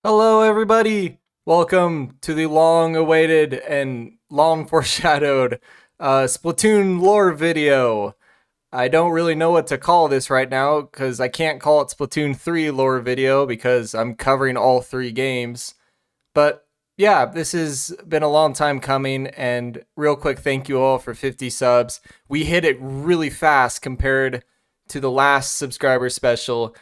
Hello, everybody. Welcome to the long-awaited and long foreshadowed Splatoon lore video. I don't really know what to call this right now because I can't call it Splatoon 3 lore video because I'm covering all three games. But yeah, this has been a long time coming, and real quick, thank you all for 50 subs. We hit it really fast compared to the last subscriber special.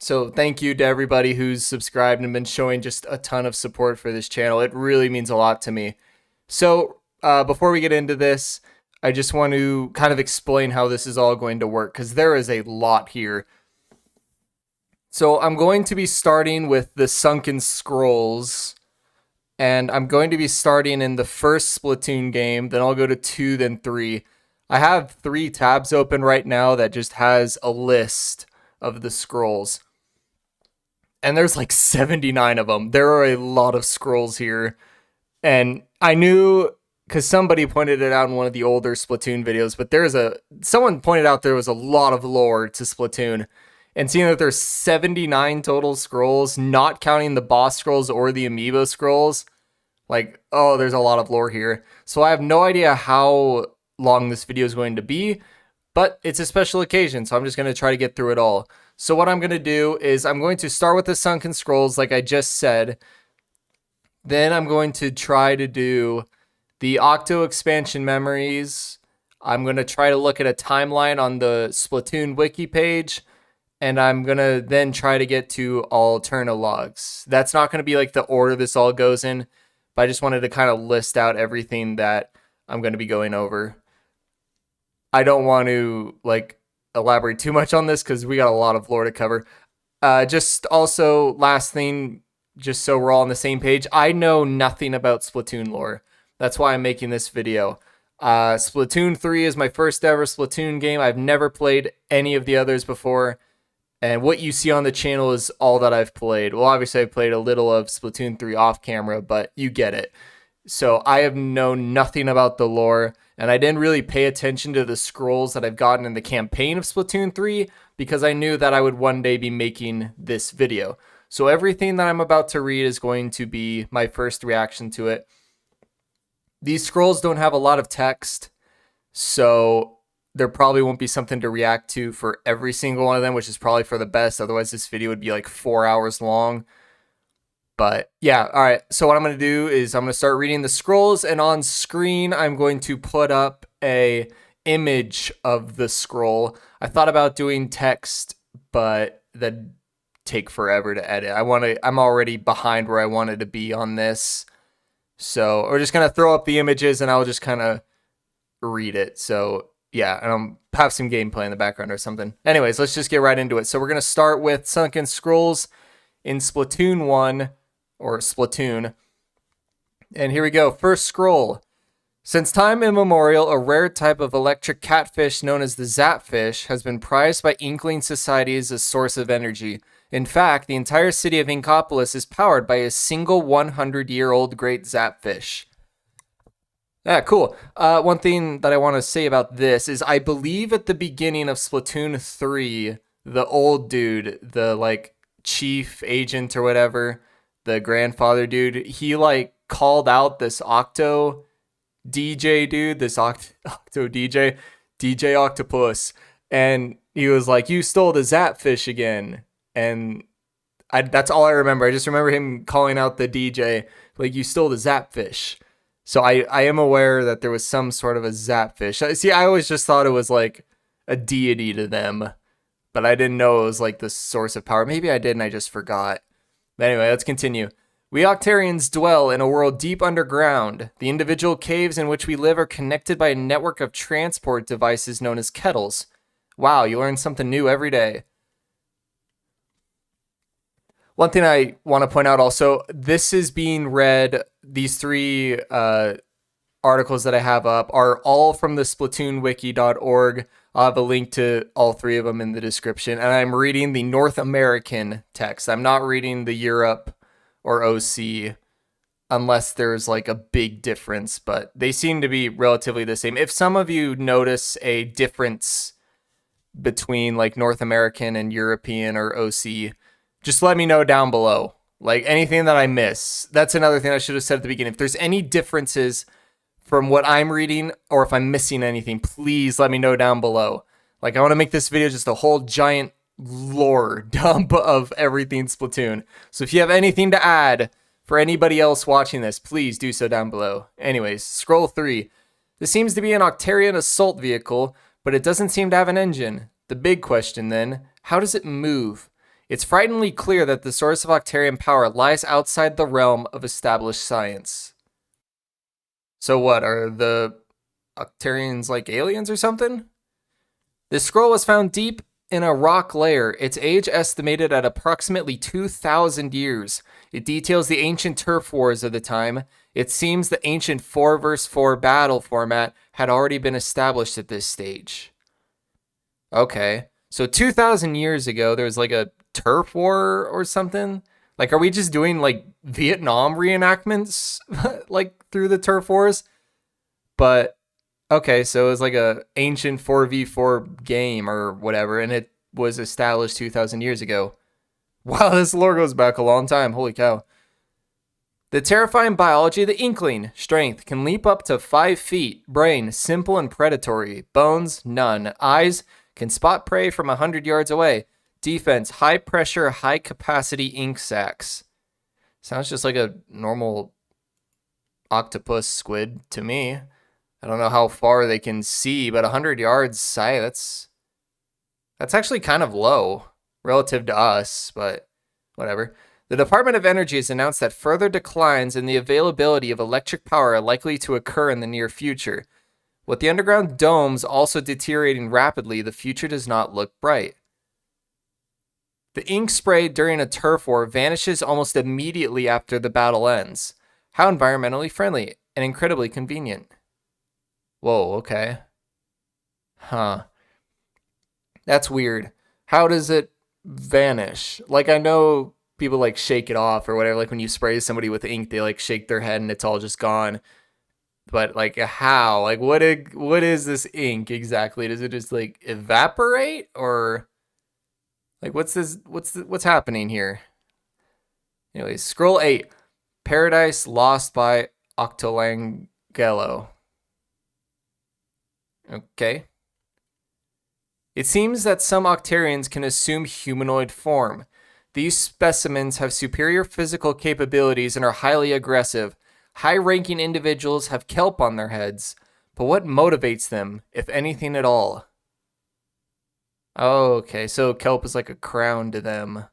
So thank you to everybody who's subscribed and been showing just a ton of support for this channel. It really means a lot to me. So before we get into this, I just want to kind of explain how this is all going to work because there is a lot here. So I'm going to be starting with the Sunken Scrolls, and I'm going to be starting in the first Splatoon game, then I'll go to 2, then 3. I have 3 tabs open right now that just has a list of the scrolls. And there's like 79 of them. There are a lot of scrolls here. And I knew, because somebody pointed it out in one of the older Splatoon videos, but someone pointed out there was a lot of lore to Splatoon. And seeing that there's 79 total scrolls, not counting the boss scrolls or the amiibo scrolls, like, oh, there's a lot of lore here. So I have no idea how long this video is going to be, but it's a special occasion, so I'm just going to try to get through it all. So what I'm going to do is I'm going to start with the Sunken Scrolls, like I just said. Then I'm going to try to do the Octo expansion memories. I'm going to try to look at a timeline on the Splatoon wiki page. And I'm going to then try to get to Alterna logs. That's not going to be like the order this all goes in, but I just wanted to kind of list out everything that I'm going to be going over. I don't want to like elaborate too much on this because we got a lot of lore to cover. Just also, last thing, just so we're all on the same page, I know nothing about Splatoon lore. That's why I'm making this video. Splatoon 3 is my first ever Splatoon game. I've never played any of the others before. And what you see on the channel is all that I've played. Well, obviously, I've played a little of Splatoon 3 off camera, but you get it. So I have known nothing about the lore, and I didn't really pay attention to the scrolls that I've gotten in the campaign of Splatoon 3 because I knew that I would one day be making this video. So everything that I'm about to read is going to be my first reaction to it. These scrolls don't have a lot of text, so there probably won't be something to react to for every single one of them, which is probably for the best. Otherwise, this video would be like 4 hours long. But yeah, all right. So what I'm going to do is I'm going to start reading the scrolls, and on screen, I'm going to put up a image of the scroll. I thought about doing text, but that'd take forever to edit. I'm already behind where I wanted to be on this. So we're just going to throw up the images and I'll just kind of read it. So yeah, and I'll have some gameplay in the background or something. Anyways, let's just get right into it. So we're going to start with Sunken Scrolls in Splatoon 1, or Splatoon. And here we go. First scroll. Since time immemorial, a rare type of electric catfish known as the zapfish has been prized by Inkling societies as a source of energy. In fact, the entire city of Inkopolis is powered by a single 100-year-old great zapfish. Yeah, cool. One thing that I want to say about this is I believe at the beginning of Splatoon 3, the old dude, the like chief agent or whatever, the grandfather dude, he like called out this Octo DJ dude, this Octo DJ Octopus, and he was like, "You stole the Zapfish again." And that's all I remember. I just remember him calling out the DJ, like, "You stole the Zapfish." So I am aware that there was some sort of a Zapfish. See, I always just thought it was like a deity to them, but I didn't know it was like the source of power. Maybe I did and I just forgot. But anyway, let's continue. We Octarians dwell in a world deep underground. The individual caves in which we live are connected by a network of transport devices known as kettles. Wow, you learn something new every day. One thing I want to point out also, this is being read, these 3 articles that I have up are all from the SplatoonWiki.org. I'll have a link to all 3 of them in the description. And I'm reading the North American text. I'm not reading the Europe or OC unless there's like a big difference, but they seem to be relatively the same. If some of you notice a difference between like North American and European or OC, just let me know down below. Like anything that I miss. That's another thing I should have said at the beginning. If there's any differences from what I'm reading or if I'm missing anything, please let me know down below. Like I want to make this video just a whole giant lore dump of everything Splatoon. So if you have anything to add for anybody else watching this, please do so down below. Anyways, scroll 3. This seems to be an Octarian assault vehicle, but it doesn't seem to have an engine. The big question then, how does it move? It's frighteningly clear that the source of Octarian power lies outside the realm of established science. So what, are the Octarians like aliens or something? This scroll was found deep in a rock layer, its age estimated at approximately 2,000 years. It details the ancient turf wars of the time. It seems the ancient 4 vs 4 battle format had already been established at this stage. Okay, so 2,000 years ago, there was like a turf war or something? Like, are we just doing like Vietnam reenactments like through the turf wars? But okay, so it was like a ancient 4v4 game or whatever, and it was established 2,000 years ago. Wow, this lore goes back a long time. Holy cow. The terrifying biology of the Inkling. Strength, can leap up to 5 feet. Brain, simple and predatory. Bones, none. Eyes, can spot prey from 100 yards away. Defense, high pressure, high capacity ink sacs. Sounds just like a normal octopus squid to me. I don't know how far they can see, but 100 yards sight, that's actually kind of low relative to us, but whatever. The Department of Energy has announced that further declines in the availability of electric power are likely to occur in the near future. With the underground domes also deteriorating rapidly, the future does not look bright. The ink sprayed during a turf war vanishes almost immediately after the battle ends. How environmentally friendly and incredibly convenient. Whoa, okay. Huh. That's weird. How does it vanish? Like, I know people like shake it off or whatever. Like when you spray somebody with ink, they like shake their head and it's all just gone. But like how? Like what is this ink exactly? Does it just like evaporate or like what's happening here? Anyways, scroll 8. Paradise Lost by Octolings. Okay. It seems that some Octarians can assume humanoid form. These specimens have superior physical capabilities and are highly aggressive. High-ranking individuals have kelp on their heads, but what motivates them, if anything at all? Oh, okay, so kelp is like a crown to them.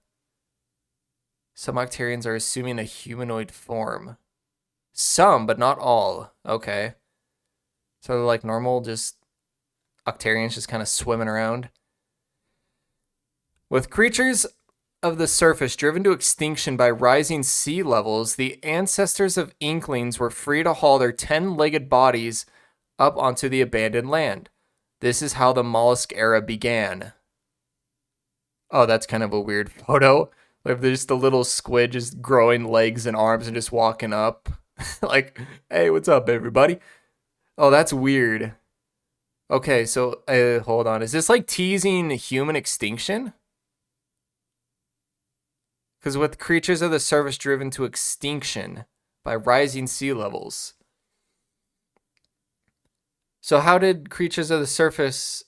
Some Octarians are assuming a humanoid form. Some, but not all. Okay. So they're like normal, just Octarians just kind of swimming around. With creatures of the surface driven to extinction by rising sea levels, the ancestors of Inklings were free to haul their 10-legged bodies up onto the abandoned land. This is how the mollusk era began. Oh, that's kind of a weird photo. Like there's just a little squid just growing legs and arms and just walking up. Like, hey, what's up, everybody? Oh, that's weird. Okay, so hold on. Is this like teasing human extinction? Because with creatures of the surface driven to extinction by rising sea levels. So how did creatures of the surface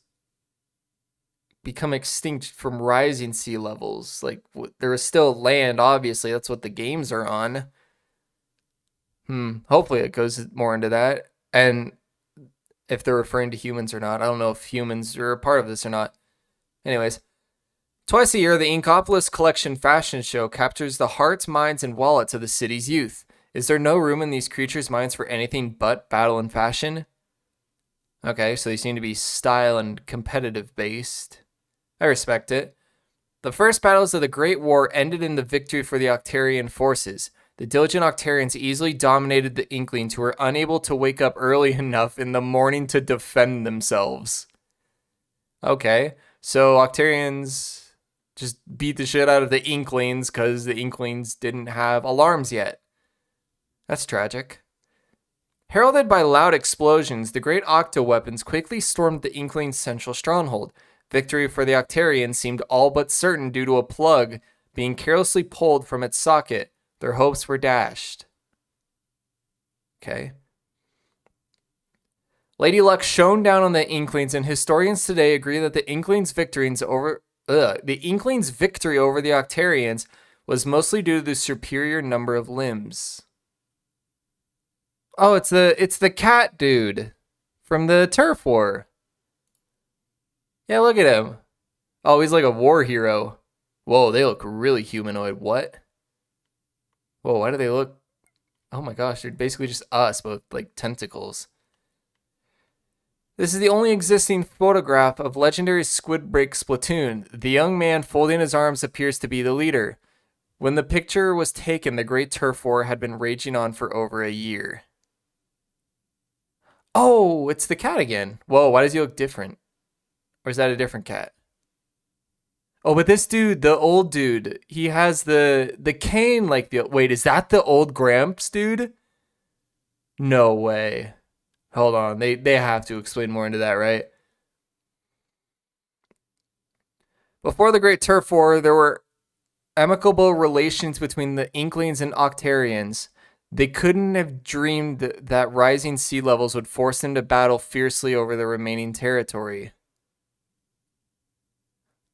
become extinct from rising sea levels? Like there is still land, obviously. That's what the games are on. Hopefully it goes more into that. And if they're referring to humans or not. I don't know if humans are a part of this or not. Anyways. Twice a year, the Inkopolis Collection Fashion Show captures the hearts, minds, and wallets of the city's youth. Is there no room in these creatures' minds for anything but battle and fashion? Okay, so they seem to be style and competitive based. I respect it. The first battles of the Great War ended in the victory for the Octarian forces. The diligent Octarians easily dominated the Inklings, who were unable to wake up early enough in the morning to defend themselves. Okay, so Octarians just beat the shit out of the Inklings because the Inklings didn't have alarms yet. That's tragic. Heralded by loud explosions, the great octo weapons quickly stormed the Inklings' central stronghold. Victory for the Octarians seemed all but certain due to a plug being carelessly pulled from its socket. Their hopes were dashed. Okay. Lady Luck shone down on the Inklings, and historians today agree that the Inklings' victory over the Octarians was mostly due to the superior number of limbs. Oh, it's the cat dude from the Turf War. Yeah, look at him. Oh, he's like a war hero. Whoa, they look really humanoid. What? Whoa, why do they look? Oh my gosh, they're basically just us, but with like tentacles. This is the only existing photograph of legendary Squid Break Splatoon. The young man folding his arms appears to be the leader. When the picture was taken, the Great Turf War had been raging on for over a year. Oh, it's the cat again. Whoa, why does he look different? Or is that a different cat? Oh, but this dude, the old dude, he has the cane like the... Wait, is that the old Gramps dude? No way. Hold on, they have to explain more into that, right? Before the Great Turf War, there were amicable relations between the Inklings and Octarians. They couldn't have dreamed that rising sea levels would force them to battle fiercely over the remaining territory.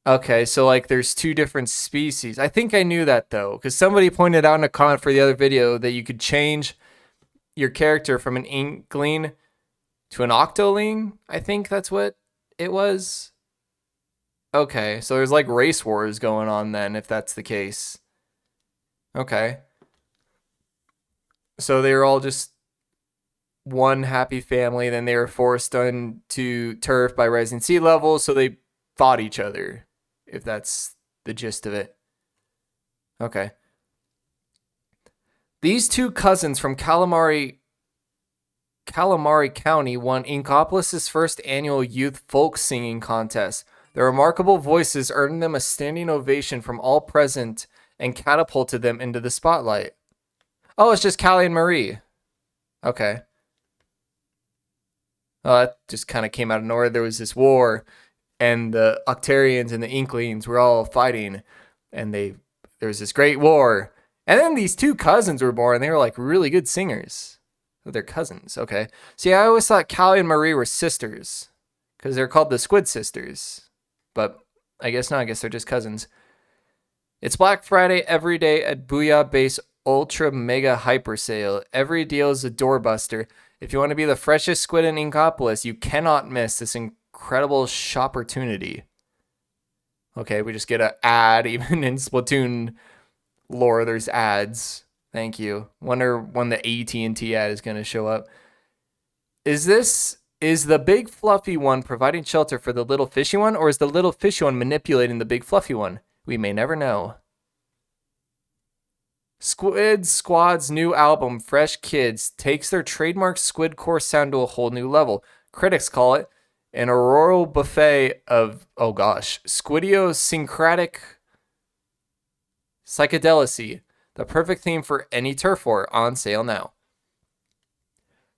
Okay, so like there's two different species. I think I knew that though, because somebody pointed out in a comment for the other video that you could change your character from an Inkling to an Octoling. I think that's what it was. Okay, so there's like race wars going on then, if that's the case. Okay. So they were all just one happy family, then they were forced onto turf by rising sea levels, so they fought each other, if that's the gist of it. Okay. These two cousins from Calamari County won Inkopolis' first annual youth folk singing contest. Their remarkable voices earned them a standing ovation from all present and catapulted them into the spotlight. Oh, it's just Callie and Marie. Okay. That just kind of came out of nowhere. There was this war, and the Octarians and the Inklings were all fighting, and there was this great war. And then these two cousins were born, and they were like really good singers. They're cousins, okay. See, I always thought Callie and Marie were sisters, because they're called the Squid Sisters. But I guess not. I guess they're just cousins. It's Black Friday every day at Booyah Base Ultra Mega Hyper Sale. Every deal is a doorbuster. If you want to be the freshest squid in Inkopolis, you cannot miss this incredible shopportunity. Okay, we just get an ad. Even in Splatoon lore, there's ads. Thank you. Wonder when the AT&T ad is going to show up. Is the big fluffy one providing shelter for the little fishy one, or is the little fishy one manipulating the big fluffy one? We may never know. Squid Squad's new album, Fresh Kids, takes their trademark squid core sound to a whole new level. Critics call it an auroral buffet of, oh gosh, squidiosyncratic psychedelicy, the perfect theme for any turf war, on sale now.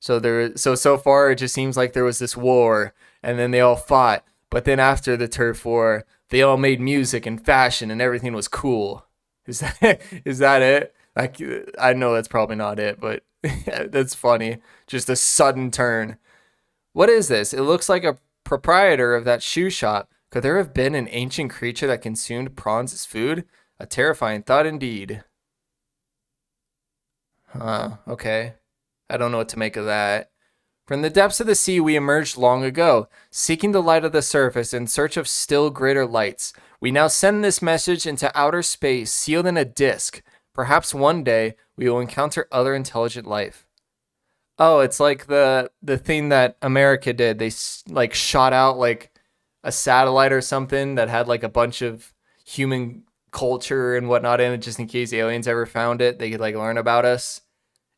So far it just seems like there was this war, and then they all fought, but then after the turf war, they all made music and fashion, and everything was cool. Is that it? I know that's probably not it, but that's funny. Just a sudden turn. What is this? It looks like a proprietor of that shoe shop. Could there have been an ancient creature that consumed prawns as food? A terrifying thought indeed. Okay. I don't know what to make of that. From the depths of the sea we emerged long ago, seeking the light of the surface in search of still greater lights. We now send this message into outer space, sealed in a disk. Perhaps one day we will encounter other intelligent life. Oh, it's like the thing that America did. They like shot out like a satellite or something that had like a bunch of human culture and whatnot in it, just in case aliens ever found it. They could like learn about us.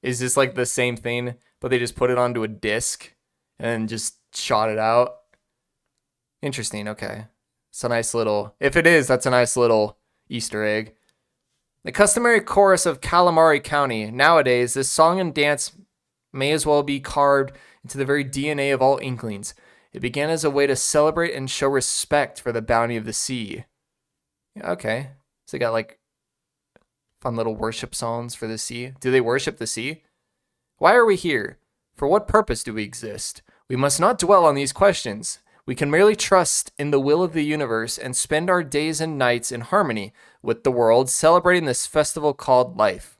Is this like the same thing, but they just put it onto a disc and just shot it out? Interesting. Okay. It's a nice little, if it is, that's a nice little Easter egg. The customary chorus of Calamari County. Nowadays, this song and dance may as well be carved into the very DNA of all Inklings. It began as a way to celebrate and show respect for the bounty of the sea. Okay. So they got like Fun little worship songs for the sea. Do they worship the sea? Why are we here? For what purpose do we exist? We must not dwell on these questions. We can merely trust in the will of the universe and spend our days and nights in harmony with the world, celebrating this festival called life.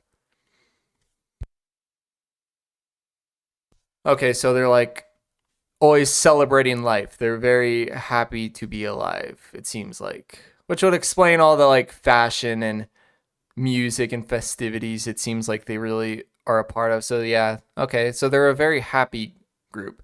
Okay, so they're like always celebrating life. They're very happy to be alive, it seems like. Which would explain all the like fashion and music and festivities it seems like they really are a part of. So yeah, okay, so they're a very happy group.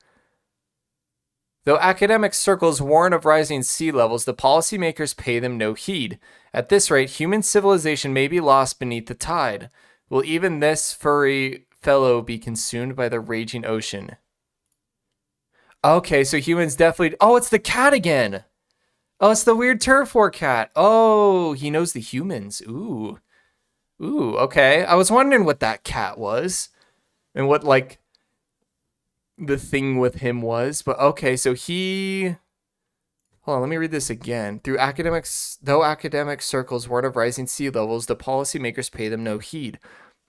Though academic circles warn of rising sea levels, the policymakers pay them no heed. At this rate, human civilization may be lost beneath the tide. Will even this furry fellow be consumed by the raging ocean? Okay, so humans definitely... Oh, it's the cat again! Oh, it's the weird turf war cat. Oh, he knows the humans. Ooh. Ooh, okay. I was wondering what that cat was. And what, like, the thing with him was. But, okay, so he... Hold on, let me read this again. Though academic circles warn of rising sea levels, the policymakers pay them no heed.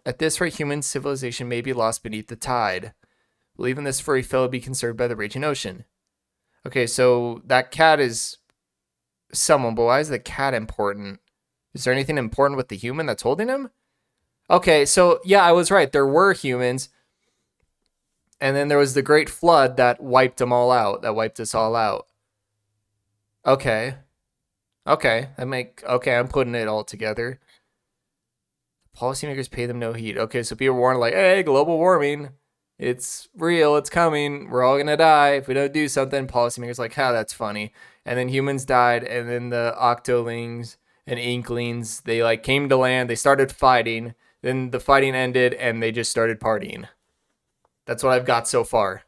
At this rate, human civilization may be lost beneath the tide. Will even this furry fellow be conserved by the raging ocean? Okay, so that cat is someone, but why is the cat important? Is there anything important with the human that's holding him? Okay, so yeah, I was right. There were humans. And then there was the great flood that wiped them all out. That wiped us all out. Okay. Okay, I'm putting it all together. Policymakers pay them no heed. Okay, so people warn like, hey, global warming. It's real, it's coming, we're all gonna die if we don't do something. Policymakers like, that's funny. And then humans died, and then the Octolings and Inklings, they like came to land, they started fighting, then the fighting ended, and they just started partying. That's what I've got so far.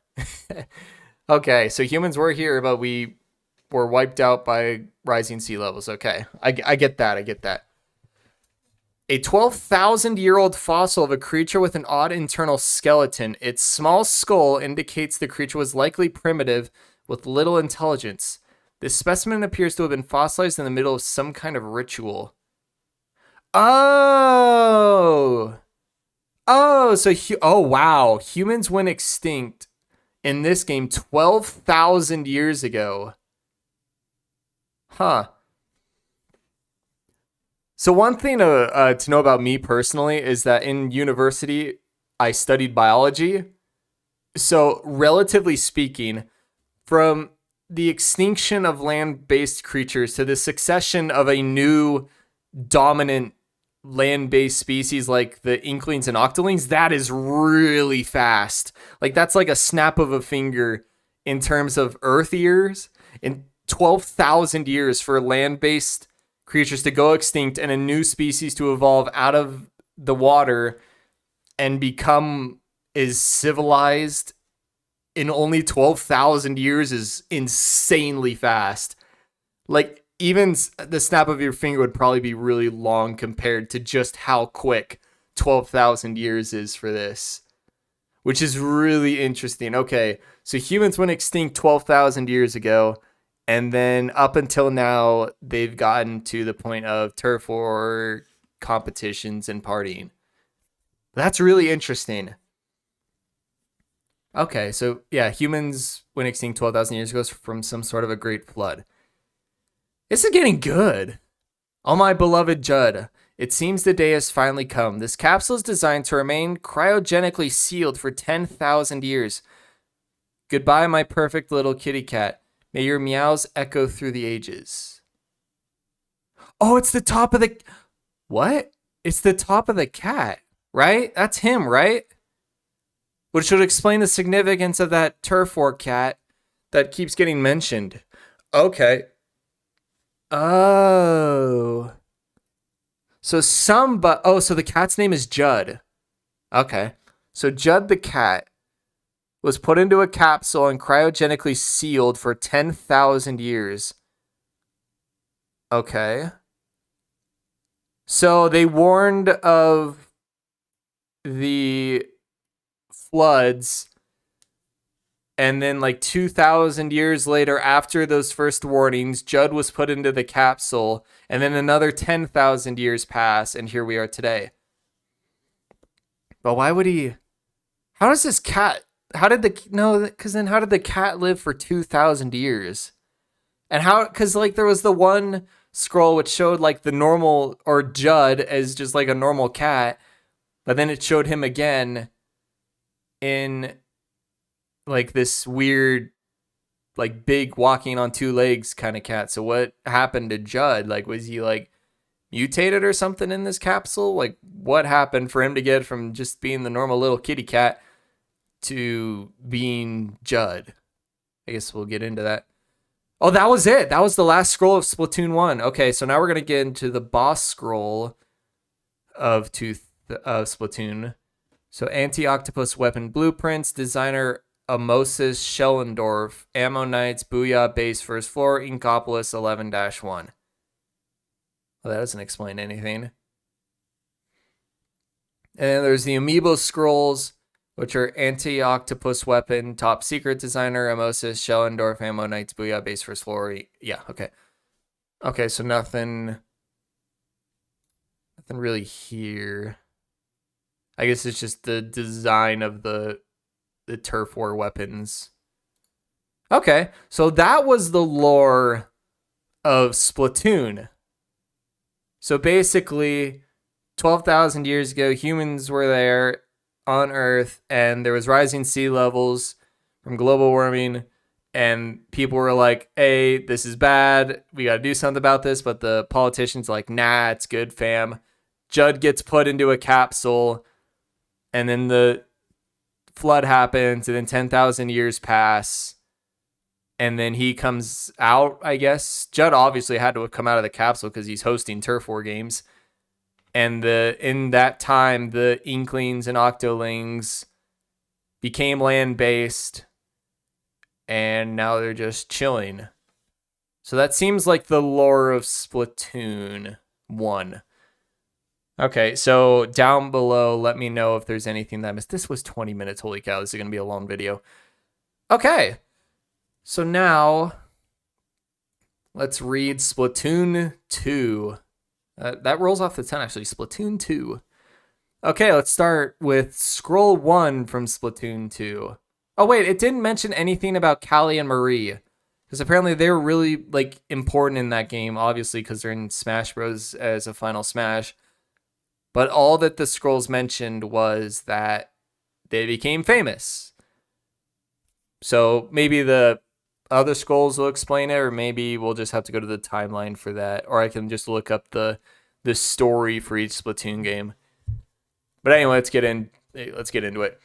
Okay, so humans were here, but we were wiped out by rising sea levels. Okay, I get that. A 12,000-year-old fossil of a creature with an odd internal skeleton. Its small skull indicates the creature was likely primitive with little intelligence. This specimen appears to have been fossilized in the middle of some kind of ritual. Oh, so wow. Humans went extinct in this game 12,000 years ago. Huh. So one thing to know about me personally is that in university, I studied biology. So relatively speaking, from the extinction of land-based creatures to the succession of a new dominant land-based species like the Inklings and Octolings, that is really fast. Like that's like a snap of a finger in terms of Earth years. In 12,000 years for land-based creatures to go extinct and a new species to evolve out of the water and become as civilized in only 12,000 years is insanely fast. Like even the snap of your finger would probably be really long compared to just how quick 12,000 years is for this, which is really interesting. Okay, so humans went extinct 12,000 years ago. And then up until now, they've gotten to the point of turf war competitions and partying. That's really interesting. Okay, so yeah, humans went extinct 12,000 years ago from some sort of a great flood. This is getting good. Oh, my beloved Judd, it seems the day has finally come. This capsule is designed to remain cryogenically sealed for 10,000 years. Goodbye, my perfect little kitty cat. May your meows echo through the ages. Oh, it's the top of the... What? It's the top of the cat, right? That's him, right? Which should explain the significance of that turf war cat that keeps getting mentioned. Okay. Oh. So so the cat's name is Judd. Okay. So Judd the cat was put into a capsule and cryogenically sealed for 10,000 years. Okay. So they warned of the floods, and then like 2,000 years later, after those first warnings, Judd was put into the capsule, and then another 10,000 years pass, and here we are today. But why would he? How does this cat? How did the no? Because then how did the cat live for 2,000 years? And how? Because like there was the one scroll which showed like the normal or Judd as just like a normal cat, but then it showed him again in like this weird, like big walking on two legs kind of cat. So what happened to Judd? Like was he like mutated or something in this capsule? Like what happened for him to get from just being the normal little kitty cat to being Judd? I guess we'll get into that. Oh, that was it. That was the last scroll of Splatoon 1. Okay, so now we're going to get into the boss scroll of Splatoon. So anti-octopus weapon blueprints, designer Amosis Schellendorf, Ammo Knights, Booyah, base first floor, Inkopolis 11-1. Well, that doesn't explain anything. And then there's the Amiibo scrolls, which are anti-octopus weapon, top secret designer, Amosis, Schellendorf, Ammo Knights, Booyah, base first floor. Yeah, okay. Okay, so nothing really here. I guess it's just the design of the turf war weapons. Okay, so that was the lore of Splatoon. So basically, 12,000 years ago, humans were there on Earth, and there was rising sea levels from global warming, and people were like, hey, this is bad, we gotta do something about this, but the politicians are like, nah, it's good, fam. Judd gets put into a capsule, and then the flood happens, and then 10,000 years pass, and then he comes out, I guess. Judd obviously had to have come out of the capsule because he's hosting turf war games. And in that time, the Inklings and Octolings became land-based, and now they're just chilling. So that seems like the lore of Splatoon 1. Okay, so down below, let me know if there's anything that I missed. This was 20 minutes. Holy cow, this is going to be a long video. Okay, so now let's read Splatoon 2. That rolls off the tongue, actually. Splatoon 2. Okay, let's start with Scroll 1 from Splatoon 2. Oh, wait, it didn't mention anything about Callie and Marie. Because apparently they were really, like, important in that game, obviously, because they're in Smash Bros. As a final Smash. But all that the scrolls mentioned was that they became famous. So maybe the other scrolls will explain it, or maybe we'll just have to go to the timeline for that, or I can just look up the story for each Splatoon game. But anyway, let's get into it.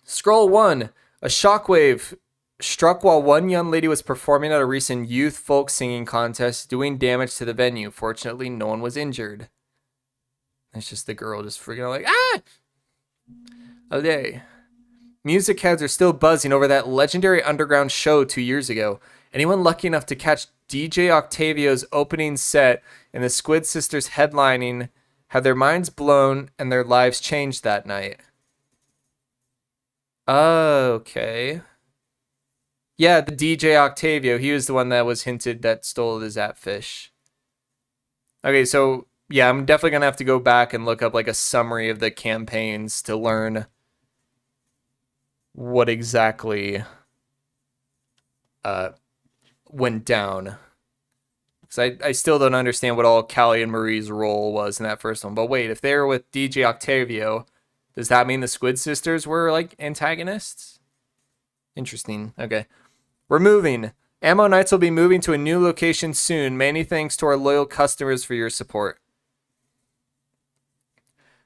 Scroll 1. A shockwave struck while one young lady was performing at a recent youth folk singing contest, doing damage to the venue. Fortunately, no one was injured. It's just the girl just freaking out like, ah! Okay. Music heads are still buzzing over that legendary underground show 2 years ago. Anyone lucky enough to catch DJ Octavio's opening set and the Squid Sisters headlining had their minds blown and their lives changed that night. Okay. Yeah, the DJ Octavio, he was the one that was hinted that stole the Zapfish. Okay, so yeah, I'm definitely going to have to go back and look up like a summary of the campaigns to learn what exactly went down. Because I still don't understand what all Callie and Marie's role was in that first one. But wait, if they were with DJ Octavio, does that mean the Squid Sisters were like antagonists? Interesting. Okay. We're moving. Ammo Knights will be moving to a new location soon. Many thanks to our loyal customers for your support.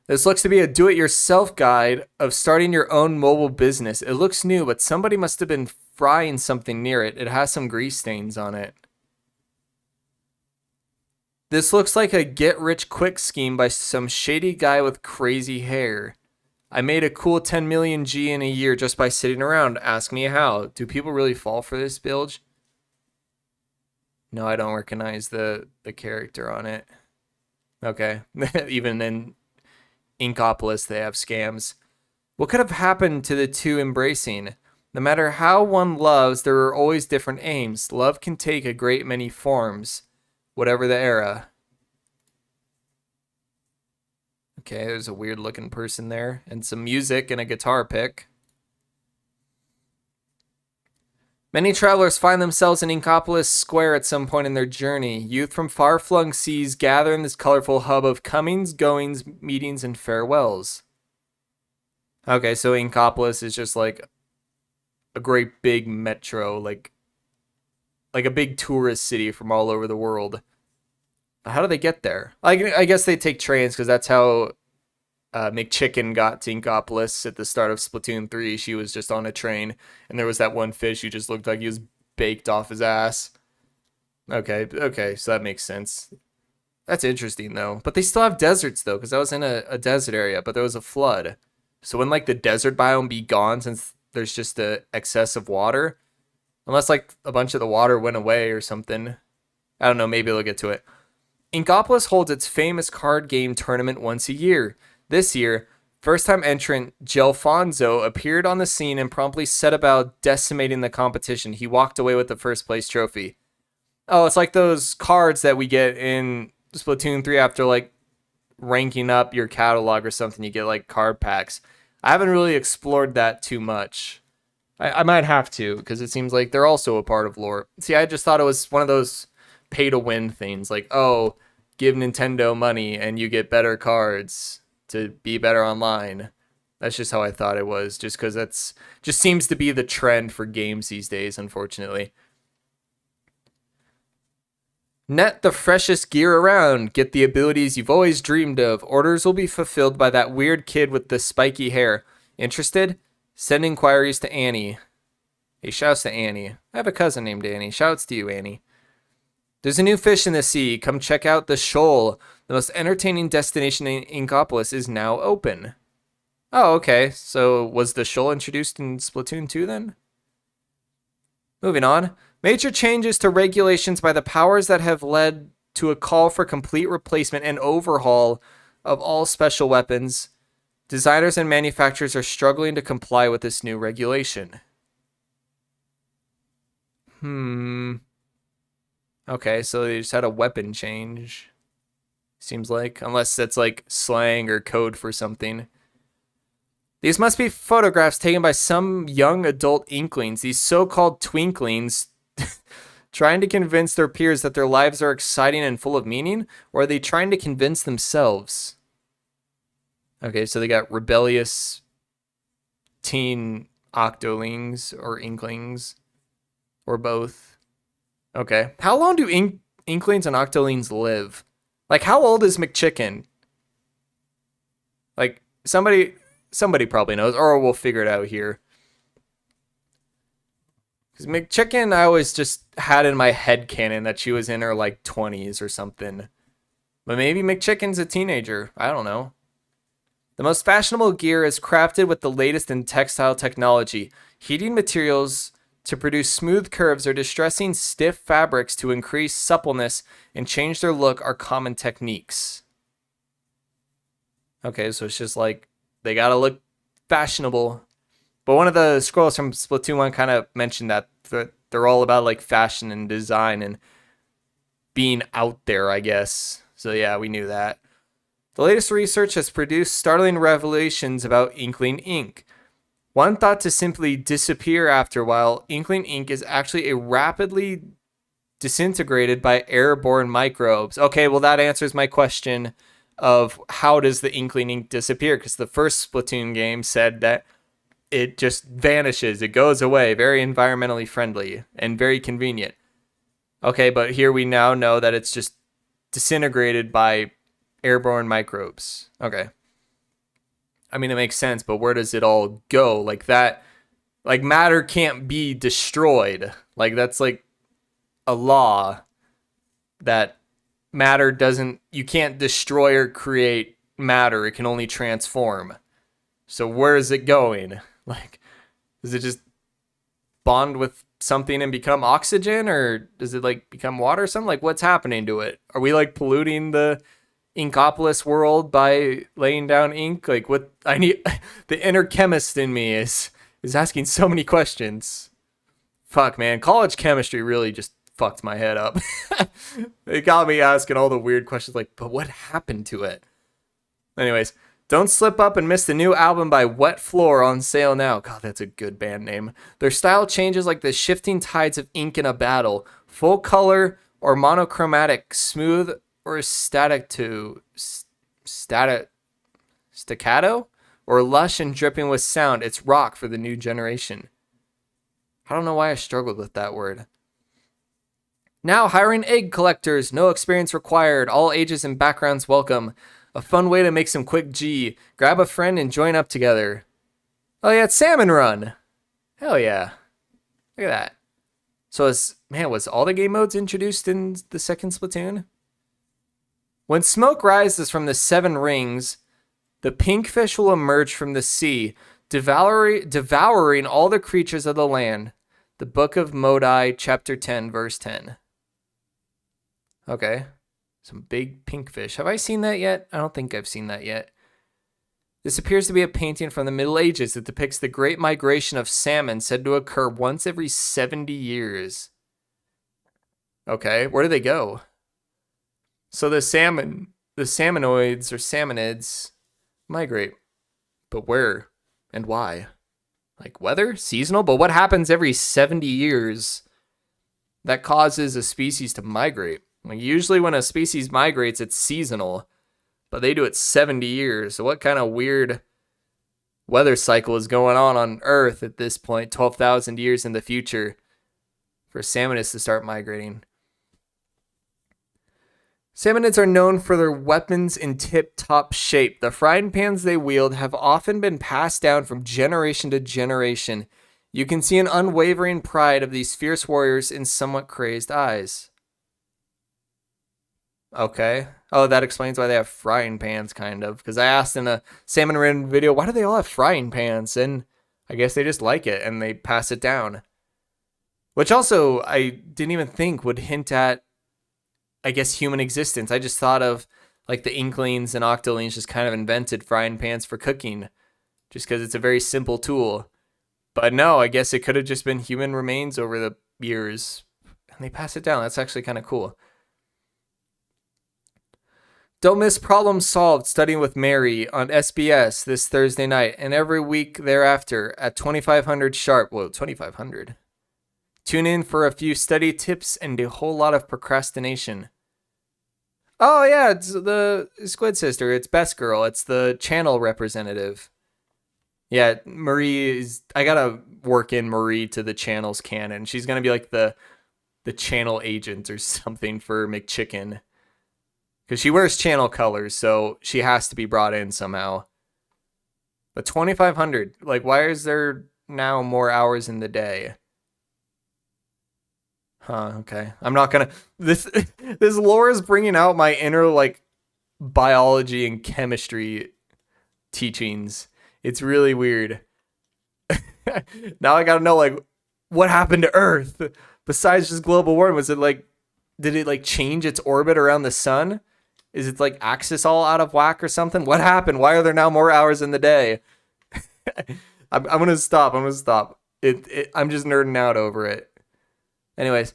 This looks to be a do-it-yourself guide of starting your own mobile business. It looks new, but somebody must have been frying something near it. It has some grease stains on it. This looks like a get-rich-quick scheme by some shady guy with crazy hair. I made a cool 10 million G in a year just by sitting around. Ask me how. Do people really fall for this bilge? No, I don't recognize the character on it. Okay. Even in Inkopolis, they have scams. What could have happened to the two embracing? No matter how one loves, there are always different aims. Love can take a great many forms, whatever the era. Okay, there's a weird looking person there. And some music and a guitar pick. Many travelers find themselves in Inkopolis Square at some point in their journey. Youth from far-flung seas gather in this colorful hub of comings, goings, meetings, and farewells. Okay, so Inkopolis is just like a great big metro, like a big tourist city from all over the world. But how do they get there? I guess they take trains, because that's how McChicken got to Inkopolis at the start of Splatoon 3. She was just on a train, and there was that one fish who just looked like he was baked off his ass. Okay, so that makes sense. That's interesting, though. But they still have deserts, though, because I was in a desert area, but there was a flood. So wouldn't, like, the desert biome be gone since there's just a excess of water? Unless, like, a bunch of the water went away or something. I don't know, maybe they'll get to it. Inkopolis holds its famous card game tournament once a year. This year, first-time entrant Gelfonso appeared on the scene and promptly set about decimating the competition. He walked away with the first-place trophy. Oh, it's like those cards that we get in Splatoon 3 after, like, ranking up your catalog or something. You get, like, card packs. I haven't really explored that too much. I might have to, because it seems like they're also a part of lore. See, I just thought it was one of those pay-to-win things. Like, oh, give Nintendo money and you get better cards to be better online. That's just how I thought it was, just because that's just seems to be the trend for games these days, unfortunately. Net the freshest gear around. Get the abilities you've always dreamed of. Orders will be fulfilled by that weird kid with the spiky hair. Interested? Send inquiries to Annie. Hey, shouts to Annie. I have a cousin named Annie. Shouts to you, Annie. There's a new fish in the sea. Come check out the shoal. The most entertaining destination in Inkopolis is now open. Oh, okay. So was the shoal introduced in Splatoon 2 then? Moving on. Major changes to regulations by the powers that have led to a call for complete replacement and overhaul of all special weapons. Designers and manufacturers are struggling to comply with this new regulation. Okay, so they just had a weapon change. Seems like. Unless that's like slang or code for something. These must be photographs taken by some young adult Inklings. These so-called twinklings trying to convince their peers that their lives are exciting and full of meaning? Or are they trying to convince themselves? Okay, so they got rebellious teen Octolings or Inklings. Or both. Okay. How long do Inklings and Octolings live? Like, how old is McChicken? Like, somebody probably knows, or we'll figure it out here. Because McChicken, I always just had in my head canon that she was in her, like, 20s or something. But maybe McChicken's a teenager. I don't know. The most fashionable gear is crafted with the latest in textile technology. Heating materials to produce smooth curves or distressing stiff fabrics to increase suppleness and change their look are common techniques. Okay, so it's just like, they gotta look fashionable. But one of the scrolls from Splatoon 1 kind of mentioned that they're all about like fashion and design and being out there, I guess. So yeah, we knew that. The latest research has produced startling revelations about Inkling ink. One thought to simply disappear after a while, Inkling ink is actually a rapidly disintegrated by airborne microbes. Okay, well that answers my question of how does the Inkling ink disappear? Because the first Splatoon game said that it just vanishes, it goes away, very environmentally friendly and very convenient. Okay, but here we now know that it's just disintegrated by airborne microbes. Okay. I mean, it makes sense, but where does it all go? Like that, like matter can't be destroyed. Like that's like a law that matter doesn't, you can't destroy or create matter. It can only transform. So where is it going? Like, does it just bond with something and become oxygen, or does it like become water or something? Like what's happening to it? Are we like polluting the Inkopolis world by laying down ink? Like what I need, the inner chemist in me is asking so many questions. Fuck, man, college chemistry really just fucked my head up. It got me asking all the weird questions like, but what happened to it? Anyways, don't slip up and miss the new album by Wet Floor on sale now. God, that's a good band name. Their style changes like the shifting tides of ink in a battle. Full color or monochromatic, smooth or staccato, or lush and dripping with sound. It's rock for the new generation. I don't know why I struggled with that word. Now hiring egg collectors. No experience required. All ages and backgrounds welcome. A fun way to make some quick G. Grab a friend and join up together. Oh yeah, it's Salmon Run. Hell yeah. Look at that. So was all the game modes introduced in the second Splatoon? When smoke rises from the 7 rings, the pink fish will emerge from the sea, devouring all the creatures of the land. The Book of Modi, Chapter 10, Verse 10. Okay. Some big pink fish. Have I seen that yet? I don't think I've seen that yet. This appears to be a painting from the Middle Ages that depicts the great migration of salmon said to occur once every 70 years. Okay, where do they go? So the salmonoids or salmonids migrate. But where and why? Like weather? Seasonal? But what happens every 70 years that causes a species to migrate? Like usually when a species migrates, it's seasonal. But they do it 70 years. So what kind of weird weather cycle is going on Earth at this point, 12,000 years in the future, for salmonids to start migrating? Salmonids are known for their weapons in tip-top shape. The frying pans they wield have often been passed down from generation to generation. You can see an unwavering pride of these fierce warriors in somewhat crazed eyes. Okay. Oh, that explains why they have frying pans, kind of. Because I asked in a Salmon Run video, why do they all have frying pans? And I guess they just like it and they pass it down. Which also, I didn't even think would hint at, I guess, human existence. I just thought of like the Inklings and Octolings just kind of invented frying pans for cooking. Just because it's a very simple tool. But no, I guess it could have just been human remains over the years. And they pass it down. That's actually kind of cool. Don't miss Problem Solved Studying with Mary on SBS this Thursday night and every week thereafter at 2500 sharp. Whoa, 2500. Tune in for a few study tips and a whole lot of procrastination. Oh yeah, it's the Squid Sister. It's Best Girl. It's the channel representative. Yeah, Marie is... I gotta work in Marie to the channel's canon. She's gonna be like the channel agent or something for McChicken. Because she wears channel colors, so she has to be brought in somehow. But 2500, like, why is there now more hours in the day? Huh, okay. I'm not gonna... This lore is bringing out my inner, like, biology and chemistry teachings. It's really weird. Now I gotta know, like, what happened to Earth? Besides just global warming, was it, like... Did it, like, change its orbit around the sun? Is it like axis all out of whack or something? What happened? Why are there now more hours in the day? I'm gonna stop. I'm just nerding out over it. Anyways,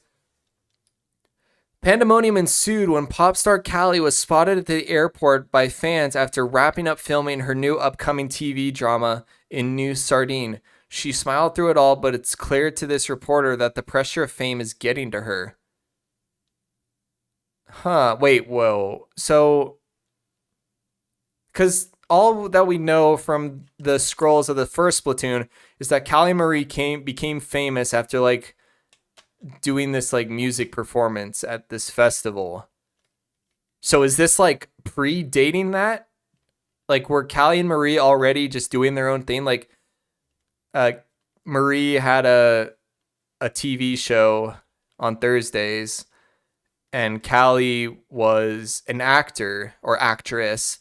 pandemonium ensued when pop star Callie was spotted at the airport by fans after wrapping up filming her new upcoming TV drama in New Sardine. She smiled through it all, but it's clear to this reporter that the pressure of fame is getting to her. Huh, wait, whoa. So, because all that we know from the scrolls of the first Splatoon is that Callie Marie became famous after, like, doing this, like, music performance at this festival. So is this, like, predating that? Like, were Callie and Marie already just doing their own thing? Like, Marie had a TV show on Thursdays, and Callie was an actor or actress.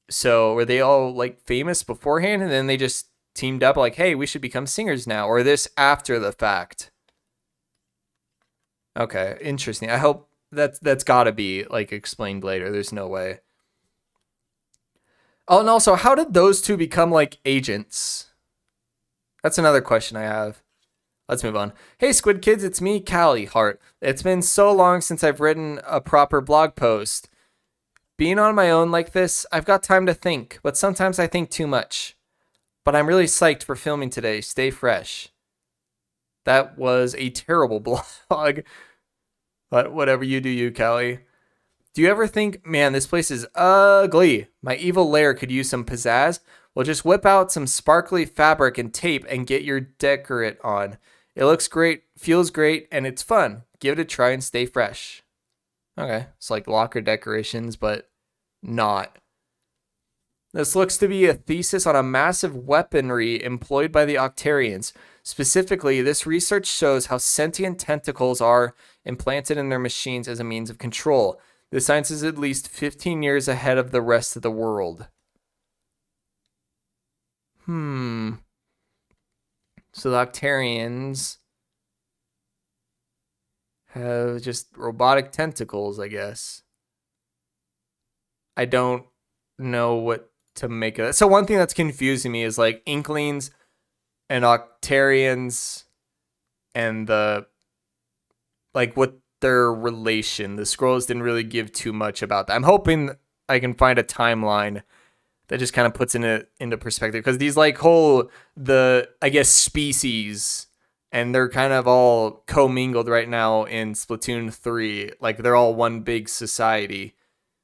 So were they all like famous beforehand and then they just teamed up like, hey, we should become singers now? Or this after the fact? Okay, interesting. I hope that's gotta be like explained later. There's no way. Oh, and also, how did those two become like agents? That's another question I have. Let's move on. Hey, Squid Kids, it's me, Callie Hart. It's been so long since I've written a proper blog post. Being on my own like this, I've got time to think, but sometimes I think too much. But I'm really psyched for filming today. Stay fresh. That was a terrible blog. But whatever, you do you, Callie. Do you ever think, man, this place is ugly. My evil lair could use some pizzazz. Well, just whip out some sparkly fabric and tape and get your decorate on. It looks great, feels great, and it's fun. Give it a try and stay fresh. Okay, it's like locker decorations, but not. This looks to be a thesis on a massive weaponry employed by the Octarians. Specifically, this research shows how sentient tentacles are implanted in their machines as a means of control. The science is at least 15 years ahead of the rest of the world. So the Octarians have just robotic tentacles, I guess. I don't know what to make of it. So one thing that's confusing me is like Inklings and Octarians and the like what their relation. The scrolls didn't really give too much about that. I'm hoping I can find a timeline that just kind of puts it into perspective, because these like I guess species, and they're kind of all commingled right now in Splatoon 3. Like they're all one big society.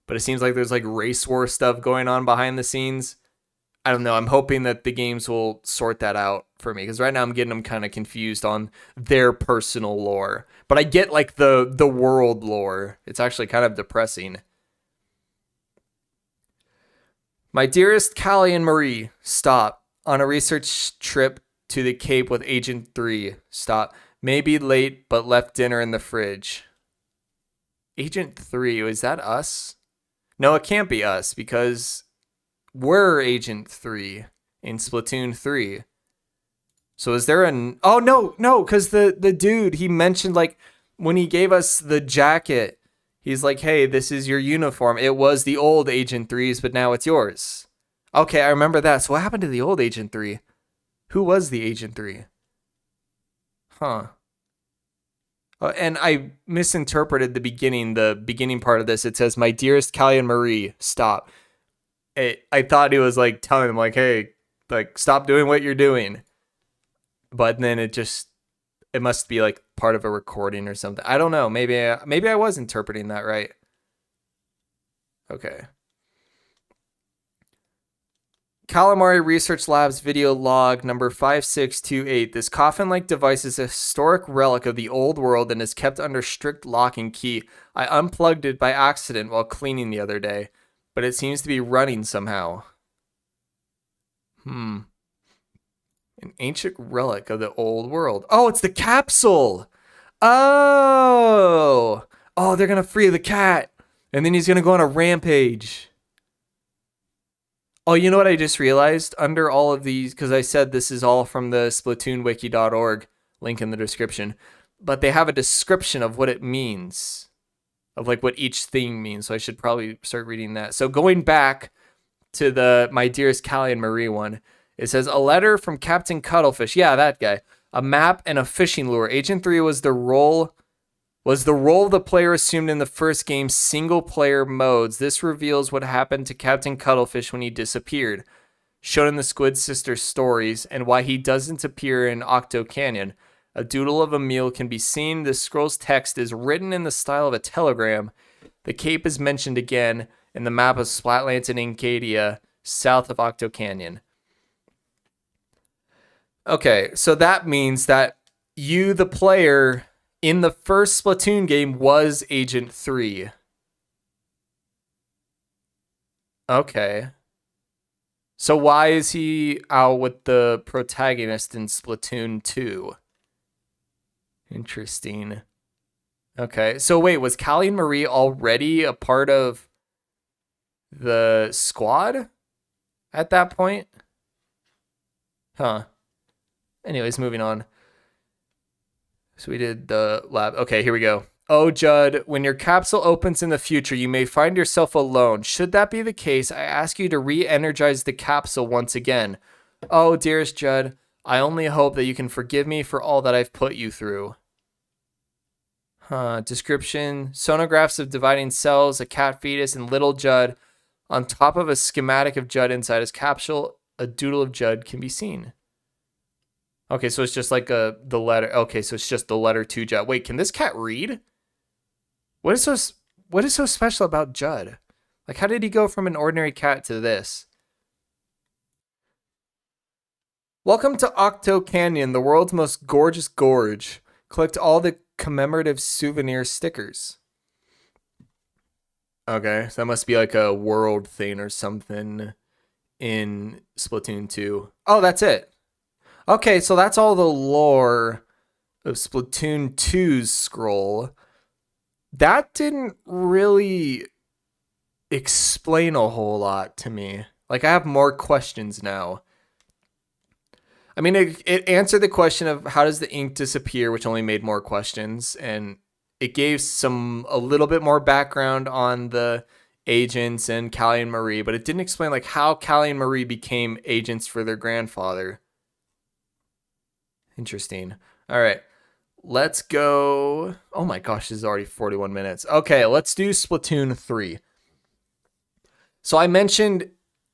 But it seems like there's like race war stuff going on behind the scenes. I don't know. I'm hoping that the games will sort that out for me, because right now I'm getting them kind of confused on their personal lore. But I get like the world lore. It's actually kind of depressing. My dearest Callie and Marie, stop. On a research trip to the Cape with Agent 3. Stop. Maybe late, but left dinner in the fridge. Agent 3, is that us? No, it can't be us, because we're Agent 3 in Splatoon 3. So is there an... Oh, no, because the dude, he mentioned, like, when he gave us the jacket, he's like, hey, this is your uniform. It was the old Agent 3's, but now it's yours. Okay, I remember that. So what happened to the old Agent 3? Who was the Agent 3? Huh. And I misinterpreted the beginning part of this. It says, my dearest Callie and Marie, stop. I thought he was like telling them like, hey, like stop doing what you're doing. But then it must be like part of a recording or something. I don't know. Maybe I was interpreting that right. Okay. Calamari Research Labs video log number 5628. This coffin-like device is a historic relic of the old world and is kept under strict lock and key. I unplugged it by accident while cleaning the other day, but it seems to be running somehow. An ancient relic of the old world. Oh, it's the capsule! Oh, they're gonna free the cat, and then he's gonna go on a rampage. Oh, you know what I just realized? Under all of these, because I said this is all from the SplatoonWiki.org, link in the description, but they have a description of what it means, of like what each thing means, so I should probably start reading that. So going back to the My Dearest Callie and Marie one, it says, a letter from Captain Cuttlefish, yeah, that guy, a map and a fishing lure. Agent 3 was the role the player assumed in the first game's single-player modes. This reveals what happened to Captain Cuttlefish when he disappeared, shown in the Squid Sisters stories, and why he doesn't appear in Octo Canyon. A doodle of a meal can be seen. The scroll's text is written in the style of a telegram. The Cape is mentioned again in the map of Splatlands and Encadia, south of Octo Canyon. Okay, so that means that you, the player, in the first Splatoon game was Agent 3. Okay. So why is he out with the protagonist in Splatoon 2? Interesting. Okay, so wait, was Callie and Marie already a part of the squad at that point? Huh. Anyways, moving on. So we did the lab. Okay, here we go. Oh, Judd, when your capsule opens in the future, you may find yourself alone. Should that be the case, I ask you to re-energize the capsule once again. Oh, dearest Judd, I only hope that you can forgive me for all that I've put you through. Description: sonographs of dividing cells, a cat fetus, and little Judd. On top of a schematic of Judd inside his capsule, a doodle of Judd can be seen. Okay, so it's just like the letter. Okay, so it's just the letter to Judd. Wait, can this cat read? What is so special about Judd? Like, how did he go from an ordinary cat to this? Welcome to Octo Canyon, the world's most gorgeous gorge. Collect all the commemorative souvenir stickers. Okay, so that must be like a world thing or something in Splatoon 2. Oh, that's it. Okay, so that's all the lore of Splatoon 2's scroll. That didn't really explain a whole lot to me. Like, I have more questions now. I mean, it answered the question of how does the ink disappear, which only made more questions, and it gave a little bit more background on the agents and Callie and Marie, but it didn't explain like how Callie and Marie became agents for their grandfather. Interesting. All right, let's go. Oh my gosh, this is already 41 minutes. Okay, let's do Splatoon 3. So I mentioned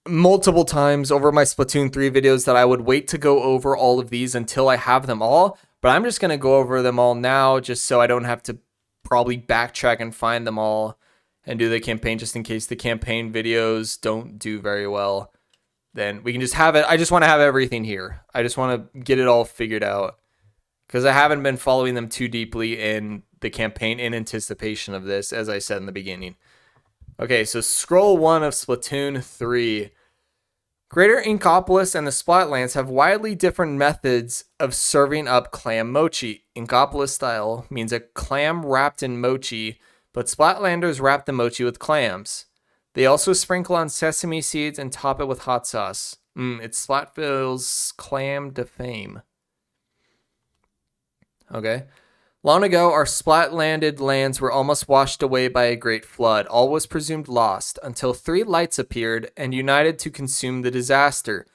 multiple times over my Splatoon 3 videos that I would wait to go over all of these until I have them all, but I'm just going to go over them all now just so I don't have to probably backtrack and find them all and do the campaign just in case the campaign videos don't do very well. Then we can just have it. I just want to have everything here. I just want to get it all figured out because I haven't been following them too deeply in the campaign in anticipation of this, as I said in the beginning. Okay, so scroll 1 of Splatoon 3. Greater Inkopolis and the Splatlands have widely different methods of serving up clam mochi. Inkopolis style means a clam wrapped in mochi, but Splatlanders wrap the mochi with clams. They also sprinkle on sesame seeds and top it with hot sauce. It's Splatville's clam de fame. Okay. Long ago, our splat-landed lands were almost washed away by a great flood. All was presumed lost, until 3 lights appeared and united to consume the disaster.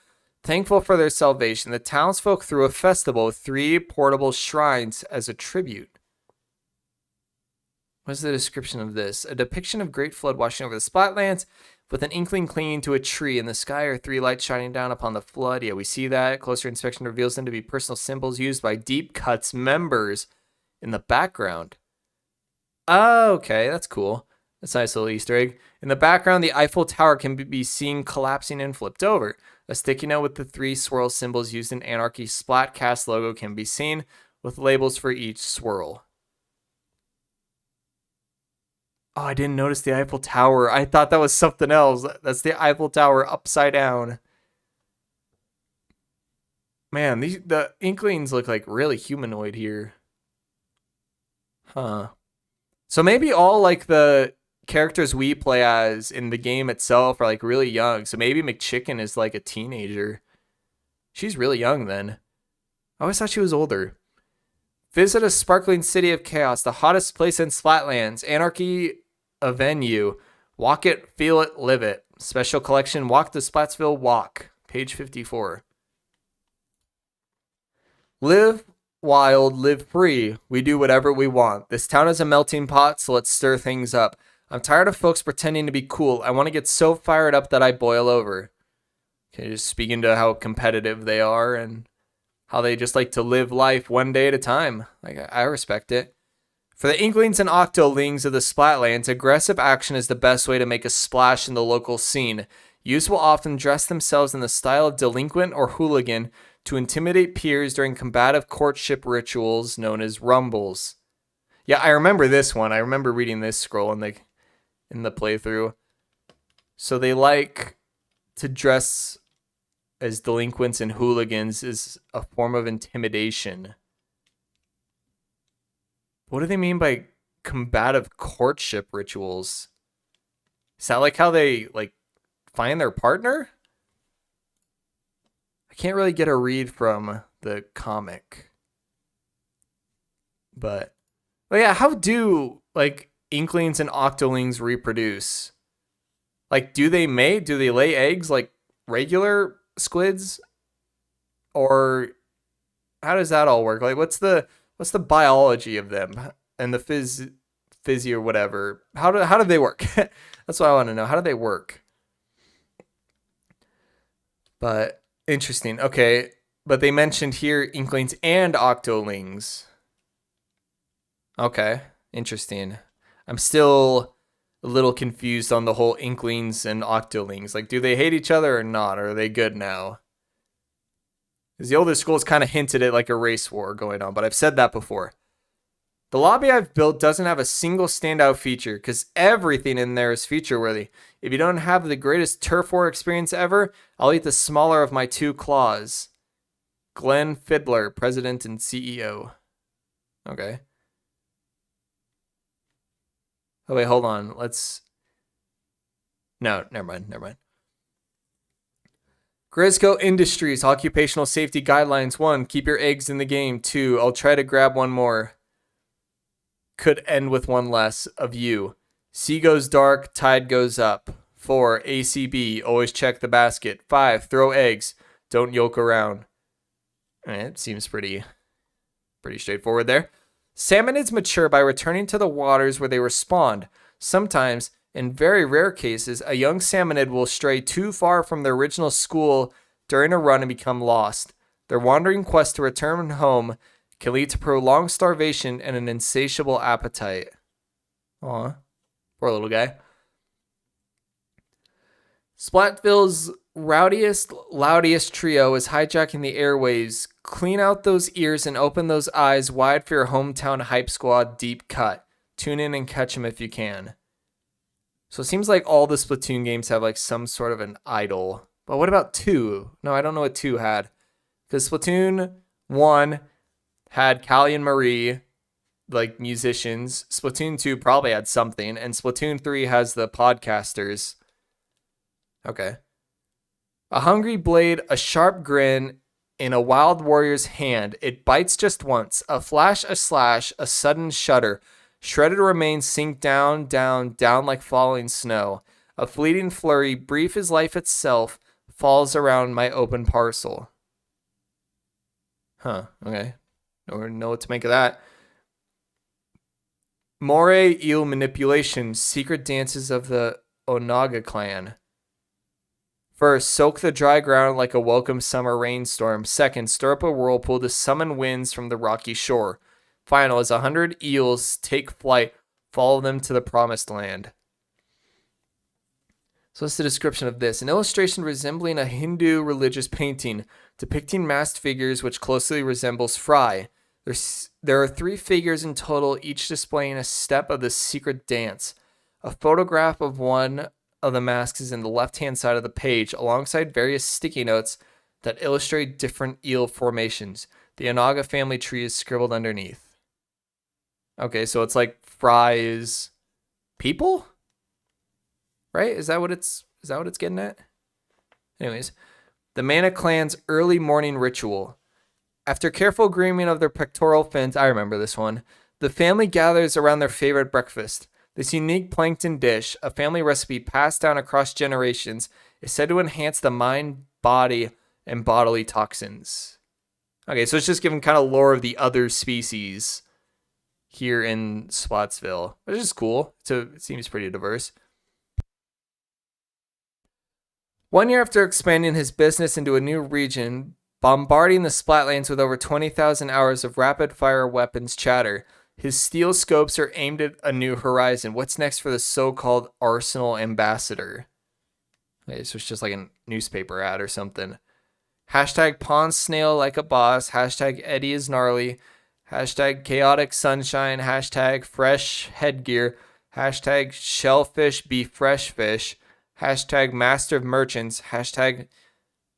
Thankful for their salvation, the townsfolk threw a festival with 3 portable shrines as a tribute. What's the description of this? A depiction of great flood washing over the splatlands, with an inkling clinging to a tree. In the sky are 3 lights shining down upon the flood. Yeah, we see that. Closer inspection reveals them to be personal symbols used by Deep Cuts members. In the background. Oh, okay, that's cool. That's a nice little Easter egg. In the background, the Eiffel Tower can be seen collapsing and flipped over. A sticky note with the 3 swirl symbols used in Anarchy's Splatcast logo can be seen, with labels for each swirl. Oh, I didn't notice the Eiffel Tower. I thought that was something else. That's the Eiffel Tower upside down. Man, the Inklings look like really humanoid here. Huh. So maybe all like the characters we play as in the game itself are like really young. So maybe McChicken is like a teenager. She's really young then. I always thought she was older. Visit a sparkling city of chaos, the hottest place in Splatlands. Anarchy, a venue. Walk it, feel it, live it. Special collection, Walk the Splatsville Walk. Page 54. Live wild, live free. We do whatever we want. This town is a melting pot, so let's stir things up. I'm tired of folks pretending to be cool. I want to get so fired up that I boil over. Okay, just speaking to how competitive they are and how they just like to live life one day at a time. Like, I respect it. For the Inklings and Octolings of the Splatlands, aggressive action is the best way to make a splash in the local scene. Youths will often dress themselves in the style of delinquent or hooligan to intimidate peers during combative courtship rituals known as rumbles. Yeah, I remember this one. I remember reading this scroll in the playthrough. So they like to dress as delinquents and hooligans is a form of intimidation. What do they mean by combative courtship rituals? Is that like how they like find their partner? I can't really get a read from the comic. But yeah, how do like Inklings and Octolings reproduce? Like, do they lay eggs like regular squids? Or how does that all work? Like, what's the biology of them? and the fizzy or whatever. How do they work? That's what I want to know. How do they work? But interesting. Okay, but they mentioned here Inklings and Octolings. Okay, interesting. I'm still a little confused on the whole Inklings and Octolings. Like, do they hate each other or not? Or are they good now? Because the older schools kind of hinted at like a race war going on, but I've said that before. The lobby I've built doesn't have a single standout feature because everything in there is feature worthy. If you don't have the greatest turf war experience ever, I'll eat the smaller of my two claws. Glenn Fiddler, President and CEO. Okay. Oh, wait, hold on. No, never mind. Grisco Industries, Occupational Safety Guidelines. 1, keep your eggs in the game. 2, I'll try to grab one more. Could end with one less of you. Sea goes dark, tide goes up. 4, ACB, always check the basket. 5, throw eggs. Don't yoke around. It seems pretty straightforward there. Salmonids mature by returning to the waters where they were spawned. Sometimes, in very rare cases, a young salmonid will stray too far from their original school during a run and become lost. Their wandering quest to return home can lead to prolonged starvation and an insatiable appetite. Aw, poor little guy. Splatville's rowdiest, loudiest trio is hijacking the airwaves. Clean out those ears and open those eyes wide for your hometown hype squad deep cut. Tune in and catch them if you can. So it seems like all the Splatoon games have like some sort of an idol. But what about 2? No, I don't know what 2 had. Because Splatoon 1 had Callie and Marie, like musicians. Splatoon 2 probably had something. And Splatoon 3 has the podcasters. Okay. A hungry blade, a sharp grin in a wild warrior's hand. It bites just once. A flash, a slash, a sudden shudder. Shredded remains sink down, down, down like falling snow. A fleeting flurry, brief as life itself, falls around my open parcel. Huh, okay. Don't know what to make of that. Moray eel manipulation, secret dances of the Onaga clan. First, soak the dry ground like a welcome summer rainstorm. Second, stir up a whirlpool to summon winds from the rocky shore. Final, as 100 eels take flight, follow them to the promised land. So what's the description of this? An illustration resembling a Hindu religious painting, depicting masked figures which closely resembles Fry. There are 3 figures in total, each displaying a step of the secret dance. A photograph of one of the masks is in the left-hand side of the page, alongside various sticky notes that illustrate different eel formations. The Onaga family tree is scribbled underneath. Okay, so it's like Fry's people? Right? Is that what it's getting at? Anyways, the Mana clan's early morning ritual. After careful grooming of their pectoral fins, I remember this one, the family gathers around their favorite breakfast. This unique plankton dish, a family recipe passed down across generations, is said to enhance the mind, body, and bodily toxins. Okay, so it's just giving kind of lore of the other species here in Spotsville, which is cool. It seems pretty diverse. 1 year after expanding his business into a new region, bombarding the Splatlands with over 20,000 hours of rapid-fire weapons chatter, his steel scopes are aimed at a new horizon. What's next for the so-called Arsenal ambassador? Okay, so it's just like a newspaper ad or something. Hashtag Pond Snail like a boss. Hashtag Eddie is gnarly. Hashtag Chaotic Sunshine. Hashtag Fresh Headgear. Hashtag Shellfish be Fresh Fish. Hashtag Master of Merchants. Hashtag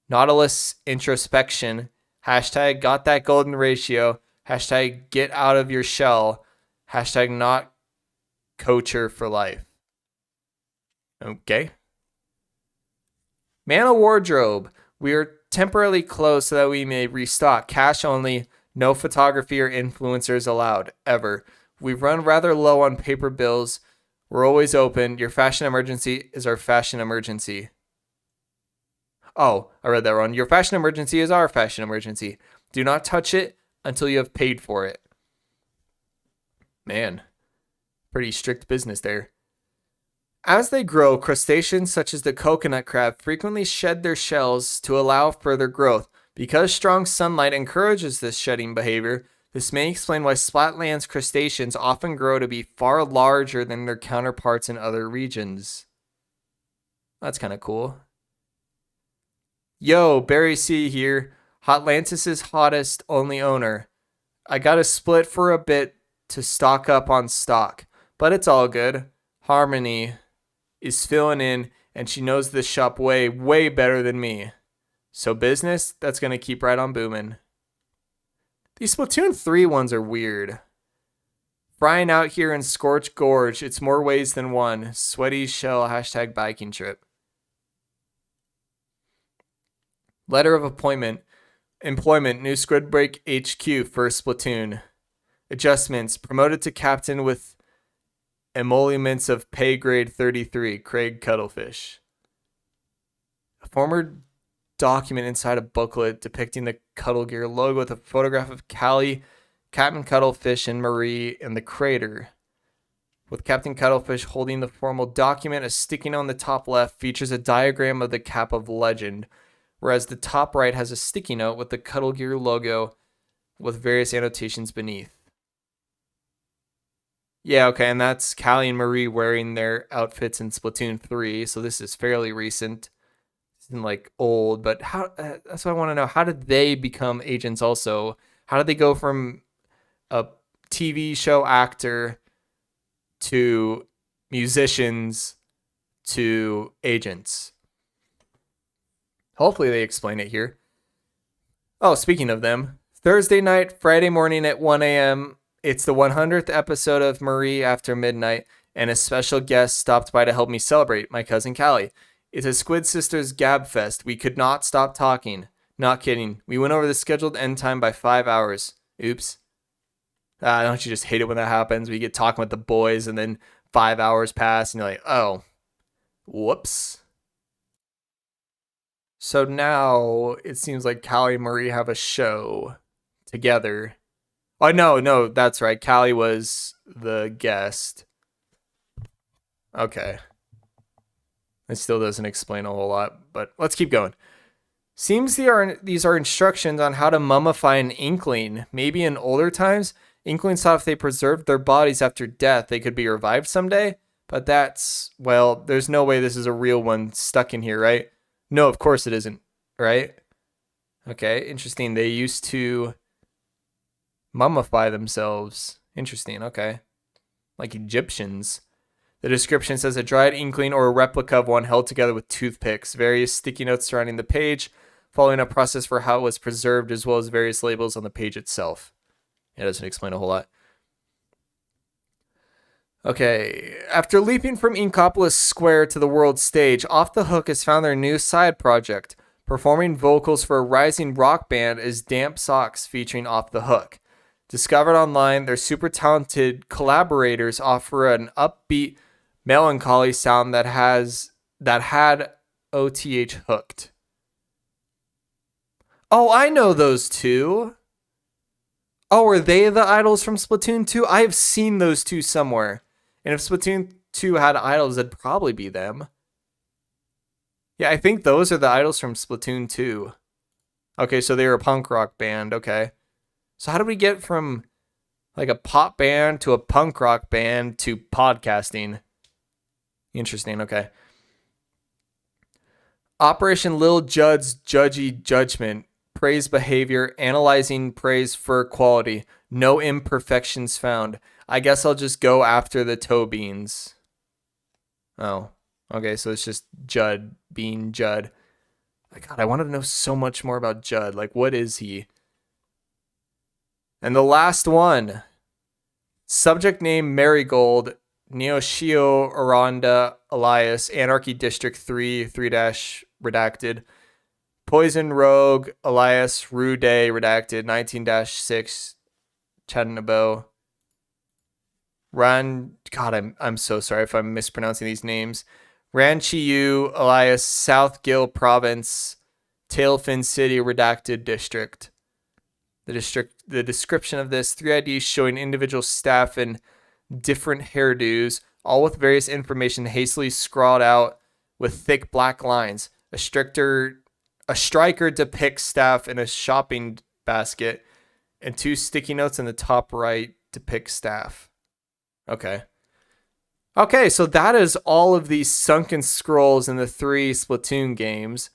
Nautilus Introspection. Hashtag Got That Golden Ratio. Hashtag Get Out of Your Shell. Hashtag Not Coacher for Life. Okay. Mana Wardrobe. We are temporarily closed so that we may restock. Cash only. No photography or influencers allowed, ever. We've run rather low on paper bills. We're always open. Your fashion emergency is our fashion emergency. Oh, I read that wrong. Your fashion emergency is our fashion emergency. Do not touch it until you have paid for it. Man, pretty strict business there. As they grow, crustaceans such as the coconut crab frequently shed their shells to allow further growth. Because strong sunlight encourages this shedding behavior, this may explain why Splatland's crustaceans often grow to be far larger than their counterparts in other regions. That's kind of cool. Yo, Barry C here, Hotlantis' hottest only owner. I got a split for a bit to stock up on stock, but it's all good. Harmony is filling in, and she knows this shop way, way better than me. So business, that's going to keep right on booming. These Splatoon 3 ones are weird. Frying out here in Scorch Gorge, it's more ways than one. Sweaty shell, hashtag biking trip. Letter of employment, new Squid Break HQ, first Splatoon. Adjustments, promoted to captain with emoluments of pay grade 33, Craig Cuttlefish. A former document inside a booklet depicting the Cuddle Gear logo with a photograph of Callie, Captain Cuttlefish, and Marie in the crater. With Captain Cuttlefish holding the formal document, a sticky note on the top left features a diagram of the Cap of Legend, whereas the top right has a sticky note with the Cuddle Gear logo with various annotations beneath. Yeah, okay, and that's Callie and Marie wearing their outfits in Splatoon 3, so this is fairly recent. And like old, but how? That's what I want to know. How did they become agents? Also, how did they go from a TV show actor to musicians to agents? Hopefully, they explain it here. Oh, speaking of them, Thursday night, Friday morning at 1 a.m. It's the 100th episode of Marie After Midnight, and a special guest stopped by to help me celebrate. My cousin Callie. It's a Squid Sisters Gab Fest. We could not stop talking. Not kidding. We went over the scheduled end time by 5 hours. Oops. Don't you just hate it when that happens? We get talking with the boys and then 5 hours pass and you're like, oh, whoops. So now it seems like Callie and Marie have a show together. Oh, no, that's right. Callie was the guest. Okay. It still doesn't explain a whole lot, but let's keep going. Seems these are instructions on how to mummify an Inkling. Maybe in older times, Inklings thought if they preserved their bodies after death, they could be revived someday. But that's, well, there's no way this is a real one stuck in here, right? No, of course it isn't, right? Okay, interesting. They used to mummify themselves. Interesting, okay. Like Egyptians. The description says a dried inkling or a replica of one held together with toothpicks, various sticky notes surrounding the page, following a process for how it was preserved, as well as various labels on the page itself. It doesn't explain a whole lot. Okay, after leaping from Inkopolis Square to the world stage, Off the Hook has found their new side project, performing vocals for a rising rock band as Damp Socks featuring Off the Hook. Discovered online, their super talented collaborators offer an upbeat, melancholy sound that had OTH hooked. Oh, I know those two. Oh, are they the idols from Splatoon 2? I have seen those two somewhere. And if Splatoon 2 had idols, it'd probably be them. Yeah, I think those are the idols from Splatoon 2. Okay, so they were a punk rock band. Okay. So how did we get from like a pop band to a punk rock band to podcasting? Interesting, okay. Operation Lil Judd's Judgy Judgment. Praise behavior, analyzing praise for quality. No imperfections found. I guess I'll just go after the toe beans. Oh, okay, so it's just Judd being Judd. God, I wanted to know so much more about Judd. Like, what is he? And the last one. Subject name Marigold. Neoshio Aranda Elias, Anarchy District 3-redacted. Poison Rogue Elias Rude redacted 19-6 Chattanooga. I'm so sorry if I'm mispronouncing these names. Ranchiu Elias South Gill Province, Tailfin City Redacted District. The description of this: 3 IDs showing individual staff in different hairdos, all with various information hastily scrawled out with thick black lines. A striker depicts staff in a shopping basket, and 2 sticky notes in the top right depict staff. Okay. Okay, so that is all of these sunken scrolls in the 3 Splatoon games.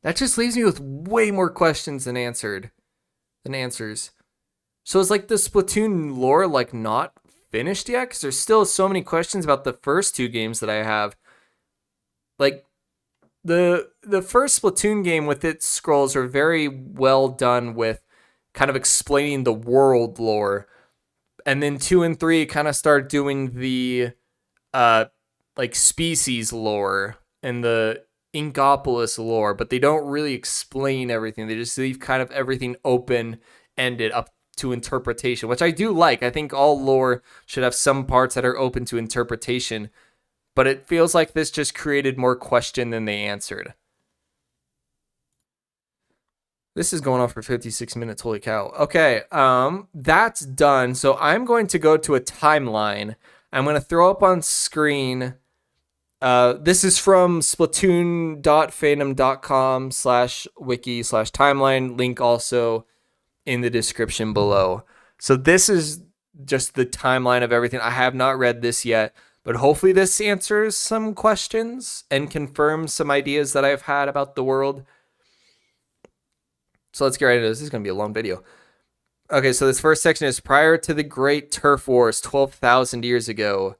That just leaves me with way more questions than answers. So is like the Splatoon lore like not finished yet? Because there's still so many questions about the first 2 games that I have. Like the first Splatoon game with its scrolls are very well done with kind of explaining the world lore. And then 2 and 3 kind of start doing the like species lore and the Inkopolis lore, but they don't really explain everything. They just leave kind of everything open-ended up to interpretation, which I do like. I think all lore should have some parts that are open to interpretation, but it feels like this just created more question than they answered. This is going on for 56 minutes. Holy cow. Okay, that's done. So I'm going to go to a timeline. I'm going to throw up on screen. This is from splatoon.fandom.com/wiki/timeline. Link also in the description below. So this is just the timeline of everything. I have not read this yet, but hopefully this answers some questions and confirms some ideas that I've had about the world. So let's get right into this. This is going to be a long video. Okay, so this first section is prior to the Great Turf Wars 12,000 years ago.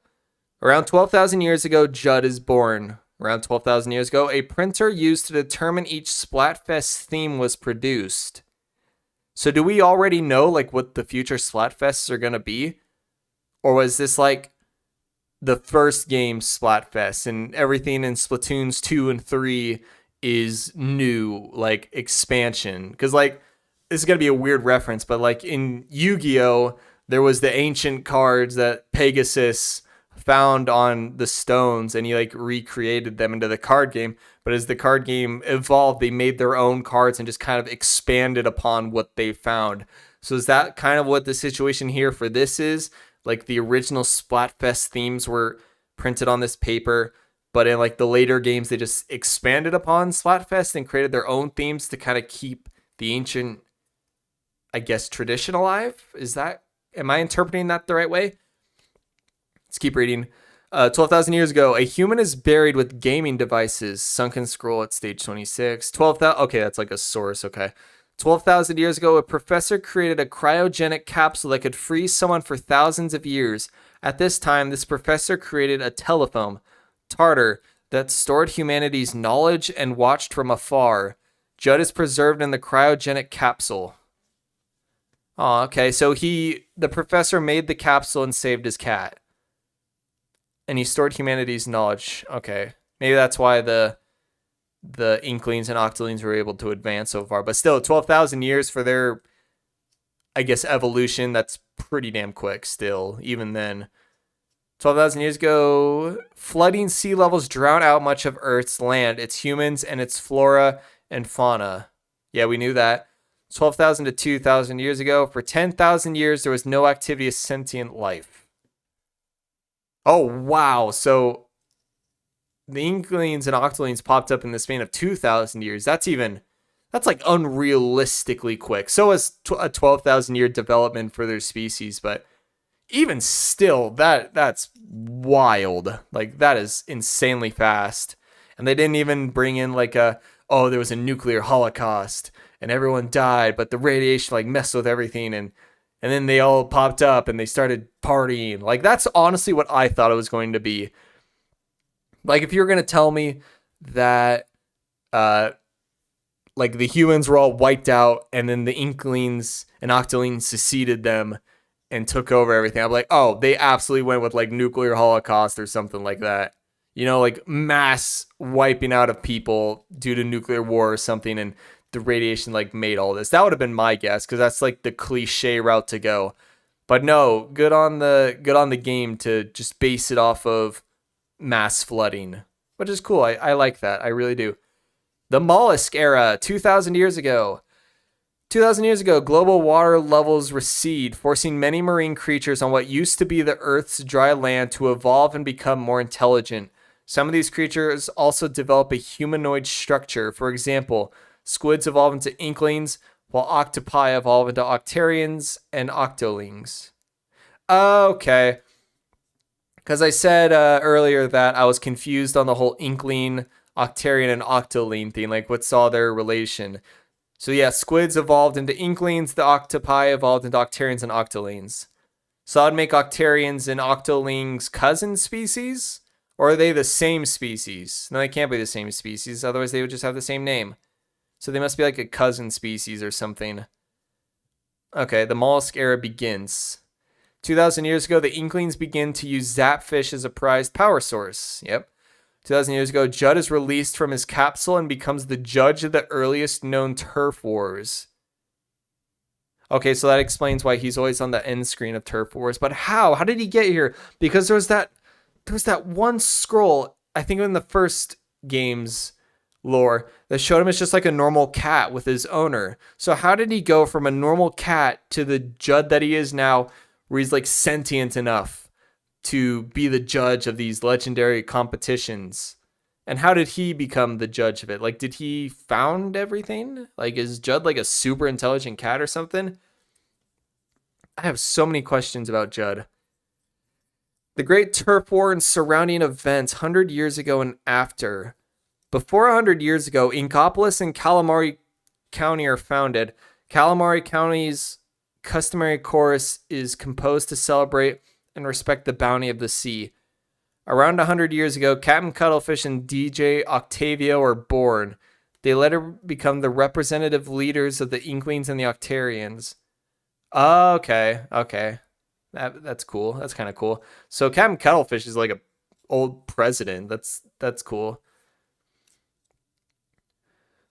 Around 12,000 years ago, Judd is born. Around 12,000 years ago, a printer used to determine each Splatfest theme was produced. So do we already know like what the future Splatfests are going to be? Or was this like the first game Splatfest and everything in Splatoons 2 and 3 is new, like expansion? Because like this is gonna be a weird reference, but like in Yu-Gi-Oh, there was the ancient cards that Pegasus found on the stones, and he like recreated them into the card game. But as the card game evolved, they made their own cards and just kind of expanded upon what they found. So is that kind of what the situation here for this is? Like the original Splatfest themes were printed on this paper, but in like the later games, they just expanded upon Splatfest and created their own themes to kind of keep the ancient, I guess, tradition alive. Am I interpreting that the right way? Let's keep reading. 12,000 years ago, a human is buried with gaming devices. Sunken scroll at stage 26. 12,000. Okay, that's like a source. Okay. 12,000 years ago, a professor created a cryogenic capsule that could freeze someone for thousands of years. At this time, this professor created a telephone, Tartar, that stored humanity's knowledge and watched from afar. Judd is preserved in the cryogenic capsule. Oh, okay. So the professor made the capsule and saved his cat. And he stored humanity's knowledge. Okay. Maybe that's why the Inklings and Octolings were able to advance so far. But still, 12,000 years for their, I guess, evolution, that's pretty damn quick still, even then. 12,000 years ago, flooding sea levels drown out much of Earth's land, its humans, and its flora and fauna. Yeah, we knew that. 12,000 to 2,000 years ago, for 10,000 years, there was no activity of sentient life. Oh, wow. So the Inklings and Octolings popped up in the span of 2,000 years. That's like unrealistically quick. So is a 12,000 year development for their species, but even still, that's wild. Like, that is insanely fast. And they didn't even bring in like there was a nuclear holocaust and everyone died, but the radiation like messed with everything, and then they all popped up and they started partying. Like, that's honestly what I thought it was going to be. Like, if you're going to tell me that like the humans were all wiped out and then the Inklings and Octolings succeeded them and took over everything, I'm like, oh, they absolutely went with like nuclear holocaust or something like that. You know, like mass wiping out of people due to nuclear war or something, and the radiation like made all this. That would have been my guess, because that's like the cliche route to go. But no, good on the game to just base it off of mass flooding, which is cool. I like that. I really do. The mollusk era, 2,000 years ago. 2,000 years ago, global water levels recede, forcing many marine creatures on what used to be the Earth's dry land to evolve and become more intelligent. Some of these creatures also develop a humanoid structure. For example, squids evolve into Inklings, while octopi evolve into Octarians and Octolings. Okay. Because I said earlier that I was confused on the whole Inkling, Octarian, and Octoling thing. Like, what's all their relation? So yeah, squids evolved into Inklings, the octopi evolved into Octarians and Octolings. So that'd make Octarians and Octolings cousin species? Or are they the same species? No, they can't be the same species, otherwise they would just have the same name. So they must be like a cousin species or something. Okay, the mollusk era begins. 2,000 years ago, the Inklings begin to use Zapfish as a prized power source. Yep. 2,000 years ago, Judd is released from his capsule and becomes the judge of the earliest known turf wars. Okay, so that explains why he's always on the end screen of turf wars. But how? How did he get here? Because there was that one scroll, I think in the first game's lore, that showed him as just like a normal cat with his owner. So how did he go from a normal cat to the Judd that he is now, where he's like sentient enough to be the judge of these legendary competitions? And how did he become the judge of it? Like, did he found everything? Like, is Judd like a super intelligent cat or something? I have so many questions about Judd. The Great Turf War and surrounding events 100 years ago and after. Before 100 years ago, Inkopolis and Calamari County are founded. Calamari County's customary chorus is composed to celebrate and respect the bounty of the sea. Around 100 years ago, Captain Cuttlefish and DJ Octavio are born. They later become the representative leaders of the Inklings and the Octarians. Okay. That's cool. That's kind of cool. So Captain Cuttlefish is like a old president. That's cool.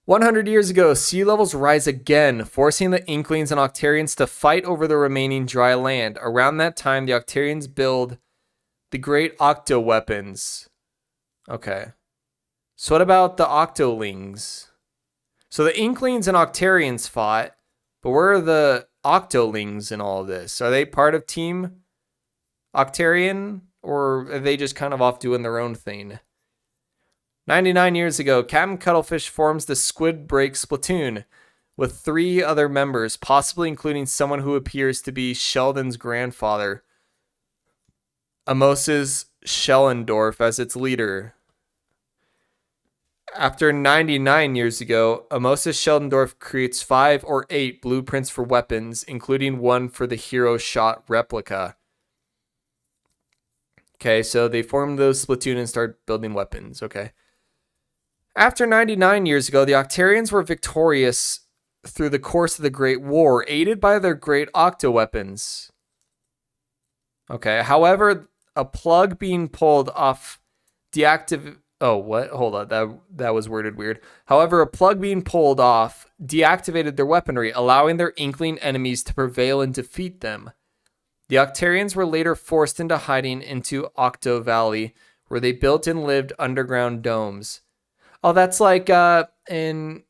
100 years ago, sea levels rise again, forcing the Inklings and Octarians to fight over the remaining dry land. Around that time, the Octarians build the great Octo weapons. Okay. So what about the Octolings? So the Inklings and Octarians fought, but where are the Octolings in all of this? Are they part of Team Octarian, or are they just kind of off doing their own thing? 99 years ago, Captain Cuttlefish forms the Squid Break Splatoon with 3 other members, possibly including someone who appears to be Sheldon's grandfather, Amoses Schellendorf, as its leader. After 99 years ago, Amoses Schellendorf creates 5 or 8 blueprints for weapons, including one for the Hero Shot replica. Okay, so they formed those Splatoon and start building weapons. Okay. After 99 years ago, the Octarians were victorious through the course of the Great War, aided by their great octo weapons. Okay, however, a plug being pulled off Oh, what? Hold on, that was worded weird. However, a plug being pulled off deactivated their weaponry, allowing their Inkling enemies to prevail and defeat them. The Octarians were later forced into hiding into Octo Valley, where they built and lived underground domes. Oh, that's like in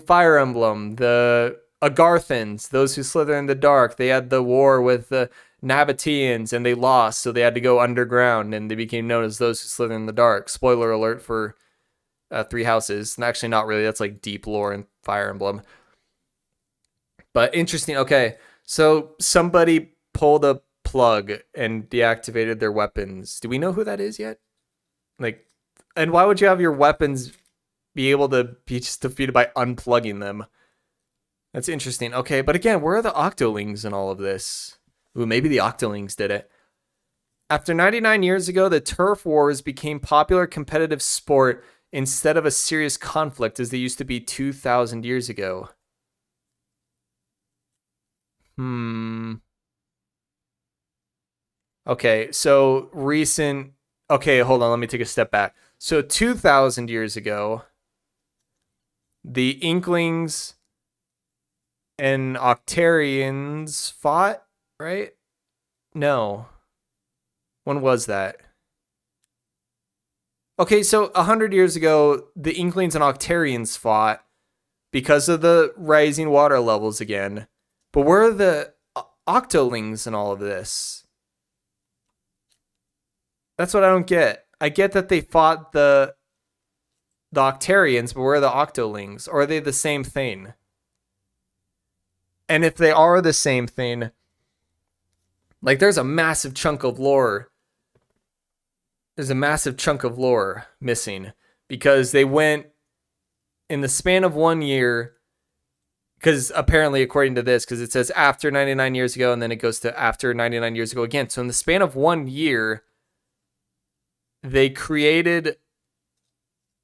Fire Emblem, the Agarthans, those who slither in the dark. They had the war with the Nabateans, and they lost, so they had to go underground, and they became known as those who slither in the dark. Spoiler alert for 3 Houses. And actually, not really. That's like deep lore in Fire Emblem. But interesting. Okay, so somebody pulled a plug and deactivated their weapons. Do we know who that is yet? Like, and why would you have your weapons be able to be just defeated by unplugging them? That's interesting. Okay, but again, where are the Octolings in all of this? Ooh, maybe the Octolings did it. After 99 years ago, the turf wars became popular competitive sport instead of a serious conflict as they used to be 2,000 years ago. Okay, so recent... Okay, hold on, let me take a step back. So 2,000 years ago, the Inklings and Octarians fought, right? No. When was that? Okay, so 100 years ago, the Inklings and Octarians fought, because of the rising water levels again. But where are the Octolings in all of this? That's what I don't get. I get that they fought the Octarians, but where are the Octolings? Or are they the same thing? And if they are the same thing, like there's a massive chunk of lore. There's a massive chunk of lore missing because they went in the span of 1 year. Because apparently, according to this, because it says after 99 years ago, and then it goes to after 99 years ago again. So in the span of 1 year, they created,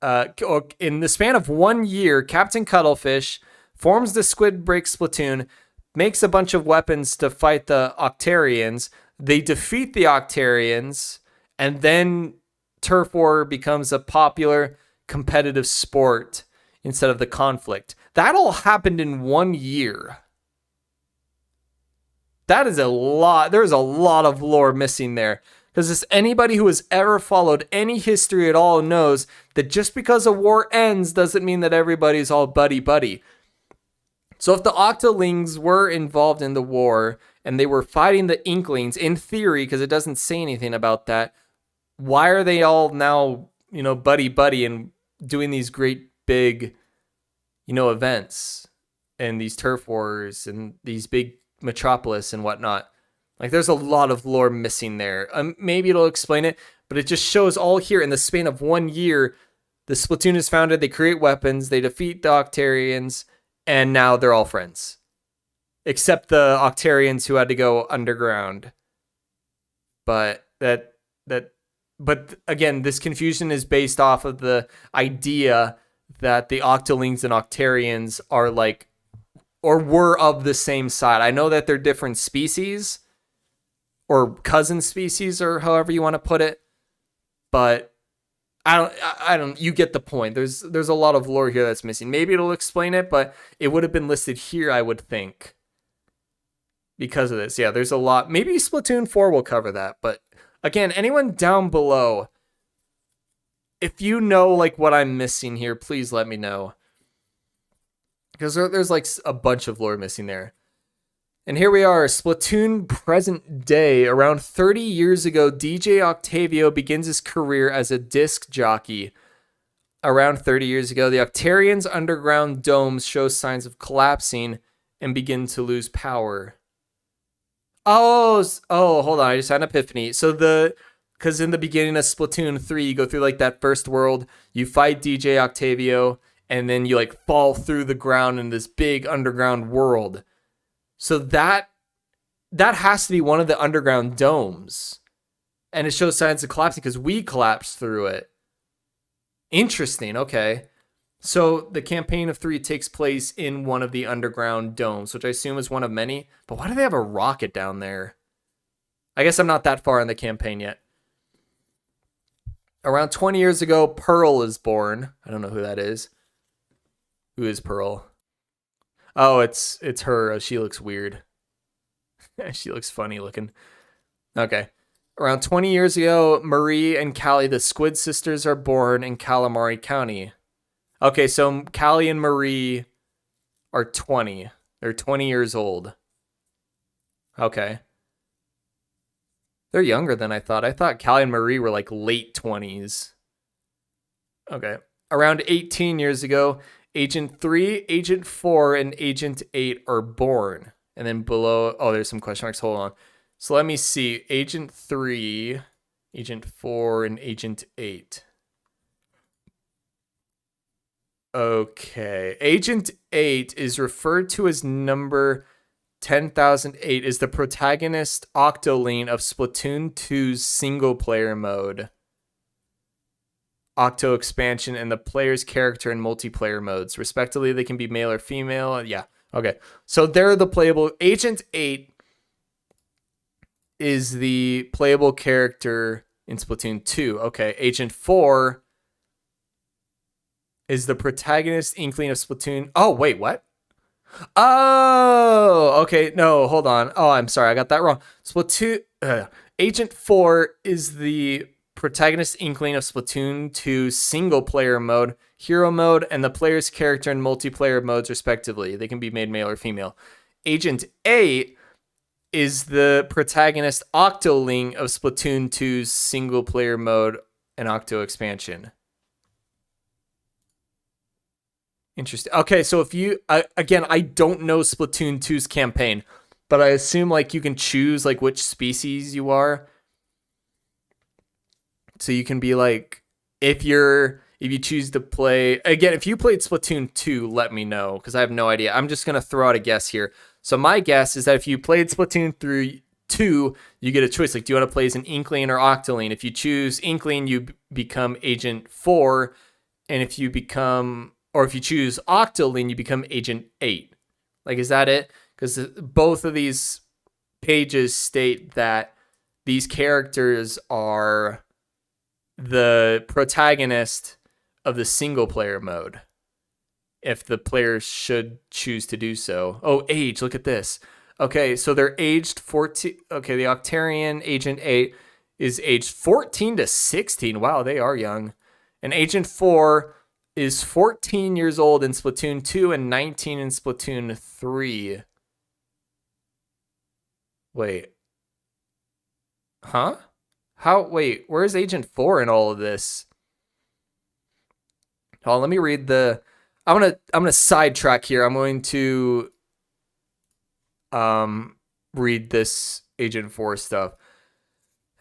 in the span of 1 year, Captain Cuttlefish forms the Squid Break platoon, makes a bunch of weapons to fight the Octarians. They defeat the Octarians, and then Turf War becomes a popular competitive sport instead of the conflict. That all happened in 1 year. That is a lot. There's a lot of lore missing there. Because anybody who has ever followed any history at all knows that just because a war ends doesn't mean that everybody's all buddy-buddy. So if the Octolings were involved in the war and they were fighting the Inklings, in theory, because it doesn't say anything about that, why are they all now, buddy-buddy and doing these great big, events and these turf wars and these big metropolis and whatnot? Like, there's a lot of lore missing there. Maybe it'll explain it, but it just shows all here in the span of 1 year. The Splatoon is founded, they create weapons, they defeat the Octarians, and now they're all friends. Except the Octarians who had to go underground. But but again, this confusion is based off of the idea that the Octolings and Octarians are like, or were of the same side. I know that they're different species, or cousin species, or however you want to put it, but I don't, you get the point. There's a lot of lore here that's missing. Maybe it'll explain it, but it would have been listed here, I would think, because of this. Yeah, there's a lot. Maybe Splatoon 4 will cover that, but again, anyone down below, if you know like what I'm missing here, please let me know, because there's like a bunch of lore missing there. And here we are, Splatoon present day. Around 30 years ago, DJ Octavio begins his career as a disc jockey. Around 30 years ago, the Octarians' underground domes show signs of collapsing and begin to lose power. Oh, hold on, I just had an epiphany. So because in the beginning of Splatoon 3, you go through like that first world, you fight DJ Octavio, and then you like fall through the ground in this big underground world. So that has to be one of the underground domes. And it shows signs of collapsing because we collapsed through it. Interesting, okay. So the campaign of 3 takes place in one of the underground domes, which I assume is one of many. But why do they have a rocket down there? I guess I'm not that far in the campaign yet. Around 20 years ago, Pearl is born. I don't know who that is. Who is Pearl? Oh, it's her. She looks weird. She looks funny looking. Okay. Around 20 years ago, Marie and Callie, the Squid sisters, are born in Calamari County. Okay, so Callie and Marie are 20. They're 20 years old. Okay. They're younger than I thought. I thought Callie and Marie were like late 20s. Okay. Around 18 years ago, Agent 3, Agent 4, and Agent 8 are born. And then below, there's some question marks. Hold on. So let me see. Agent 3, Agent 4, and Agent 8. Okay. Agent 8 is referred to as number 10,008, is the protagonist Octoling of Splatoon 2's single-player mode. Octo expansion, and the player's character in multiplayer modes. Respectively, they can be male or female. Yeah, okay. So they're the playable. Agent 8 is the playable character in Splatoon 2. Okay, Agent 4 is the protagonist Inkling of Splatoon. Oh, wait, what? Oh, okay. No, hold on. Oh, I'm sorry. I got that wrong. Splatoon. Agent 4 is the protagonist Inkling of Splatoon 2 single player mode, hero mode, and the player's character in multiplayer modes, respectively. They can be made male or female. Agent 8 is the protagonist Octoling of Splatoon 2's single player mode and Octo expansion. Interesting. Okay, so if you, again, I don't know Splatoon 2's campaign, but I assume like you can choose like which species you are. So you can be like, if you choose to play, again, if you played Splatoon 2, let me know, because I have no idea. I'm just going to throw out a guess here. So my guess is that if you played Splatoon 2, you get a choice. Like, do you want to play as an Inkling or Octoling? If you choose Inkling, you become Agent 4. And if you choose Octoling, you become Agent 8. Like, is that it? Because both of these pages state that these characters are the protagonist of the single player mode, if the players should choose to do so. Oh, age, look at this. Okay, so they're aged 14. Okay, the Octarian Agent 8 is aged 14 to 16. Wow, they are young. And Agent 4 is 14 years old in Splatoon 2 and 19 in Splatoon 3. Wait. Huh? Wait, where's Agent 4 in all of this? Oh, let me read I'm gonna sidetrack here. I'm going to read this Agent 4 stuff.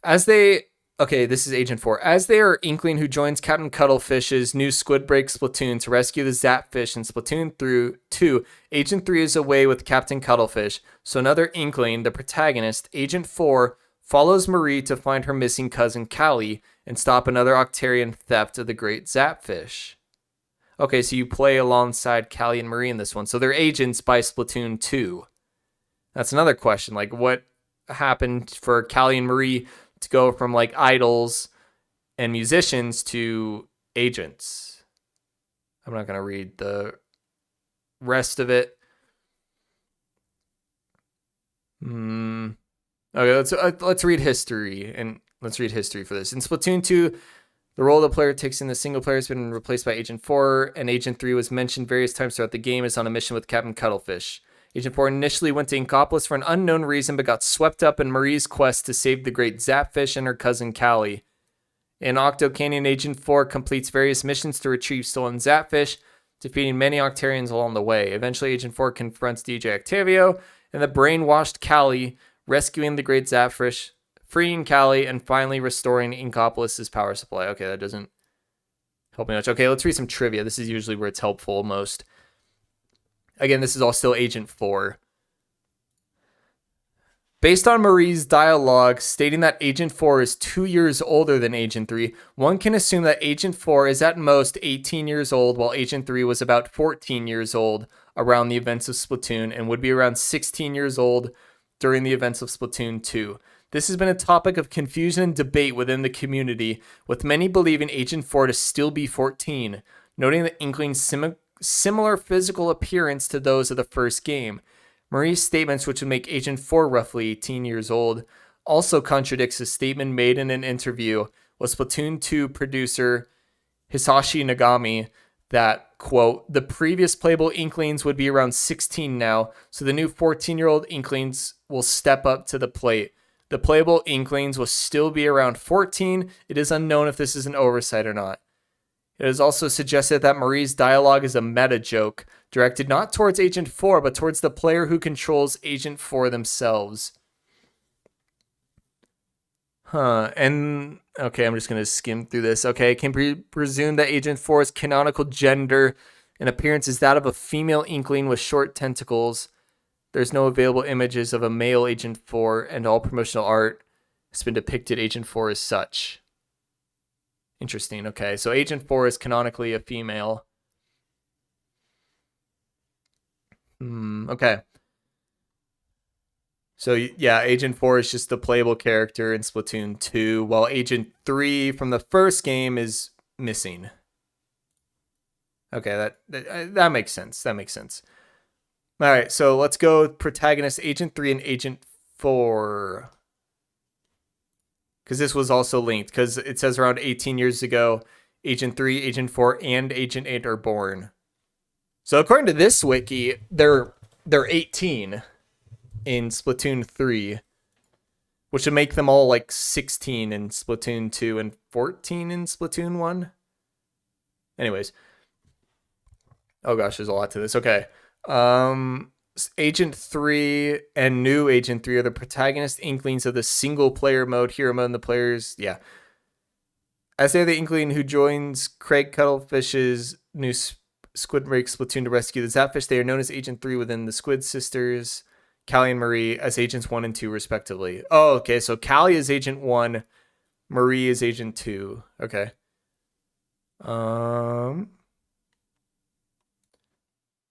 This is Agent 4. As they are Inkling who joins Captain Cuttlefish's new Squid Break Splatoon to rescue the Zapfish in Splatoon 2, Agent 3 is away with Captain Cuttlefish. So another Inkling, the protagonist, Agent 4, follows Marie to find her missing cousin Callie and stop another Octarian theft of the Great Zapfish. Okay, so you play alongside Callie and Marie in this one. So they're agents by Splatoon 2. That's another question. Like, what happened for Callie and Marie to go from like idols and musicians to agents? I'm not going to read the rest of it. Okay, let's read history, and let's read history for this. In Splatoon 2, the role the player takes in the single player has been replaced by Agent 4, and Agent 3 was mentioned various times throughout the game as on a mission with Captain Cuttlefish. Agent 4 initially went to Inkopolis for an unknown reason, but got swept up in Marie's quest to save the great Zapfish and her cousin Callie. In Octo Canyon, Agent 4 completes various missions to retrieve stolen Zapfish, defeating many Octarians along the way. Eventually, Agent 4 confronts DJ Octavio and the brainwashed Callie, rescuing the great Zapfish, freeing Callie, and finally restoring Inkopolis' power supply. Okay, that doesn't help me much. Okay, let's read some trivia. This is usually where it's helpful most. Again, this is all still Agent 4. Based on Marie's dialogue stating that Agent 4 is 2 years older than Agent 3, one can assume that Agent 4 is at most 18 years old, while Agent 3 was about 14 years old around the events of Splatoon and would be around 16 years old during the events of Splatoon 2. This has been a topic of confusion and debate within the community, with many believing Agent 4 to still be 14, noting that Inkling's similar physical appearance to those of the first game. Marie's statements, which would make Agent 4 roughly 18 years old, also contradicts a statement made in an interview with Splatoon 2 producer Hisashi Nagami that, quote, the previous playable Inklings would be around 16 now, so the new 14-year-old Inklings will step up to the plate. The playable Inklings will still be around 14. It is unknown if this is an oversight or not. It is also suggested that Marie's dialogue is a meta joke, directed not towards Agent 4, but towards the player who controls Agent 4 themselves. And, okay, I'm just going to skim through this. Okay, it can be presumed that Agent 4's canonical gender and appearance is that of a female Inkling with short tentacles. There's no available images of a male Agent 4, and all promotional art has been depicted Agent 4 as such. Interesting. Okay, so Agent 4 is canonically a female. Okay. So, yeah, Agent 4 is just the playable character in Splatoon 2, while Agent 3 from the first game is missing. Okay, that makes sense. That makes sense. All right, so let's go protagonist Agent 3 and Agent 4. because this was also linked, because it says around 18 years ago, Agent 3, Agent 4, and Agent 8 are born. So according to this wiki, they're 18 in Splatoon 3, which would make them all like 16 in Splatoon 2 and 14 in Splatoon 1. Anyways. Oh gosh, there's a lot to this. Okay. Agent 3 and new Agent 3 are the protagonist Inklings of the single player mode, hero mode, and the players. Yeah. As they're the Inkling who joins Craig Cuttlefish's new Squid Break Splatoon to rescue the Zapfish, they are known as Agent 3 within the Squid Sisters, Callie and Marie, as Agents 1 and 2, respectively. Oh, okay. So Callie is Agent 1, Marie is Agent 2. Okay.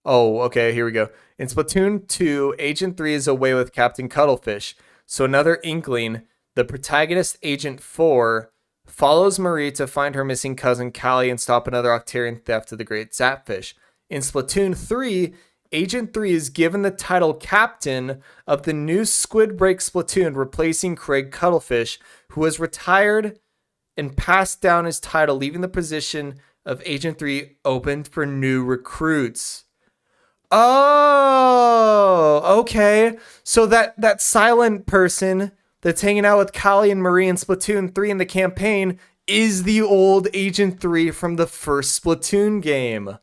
Oh, okay, here we go. In Splatoon 2, Agent 3 is away with Captain Cuttlefish. So another Inkling, the protagonist Agent 4, follows Marie to find her missing cousin Callie and stop another Octarian theft of the Great Zapfish. In Splatoon 3, Agent 3 is given the title Captain of the new Squid Break Splatoon, replacing Craig Cuttlefish, who has retired and passed down his title, leaving the position of Agent 3 open for new recruits. Oh, okay. So that silent person that's hanging out with Callie and Marie in Splatoon 3 in the campaign is the old Agent 3 from the first Splatoon game.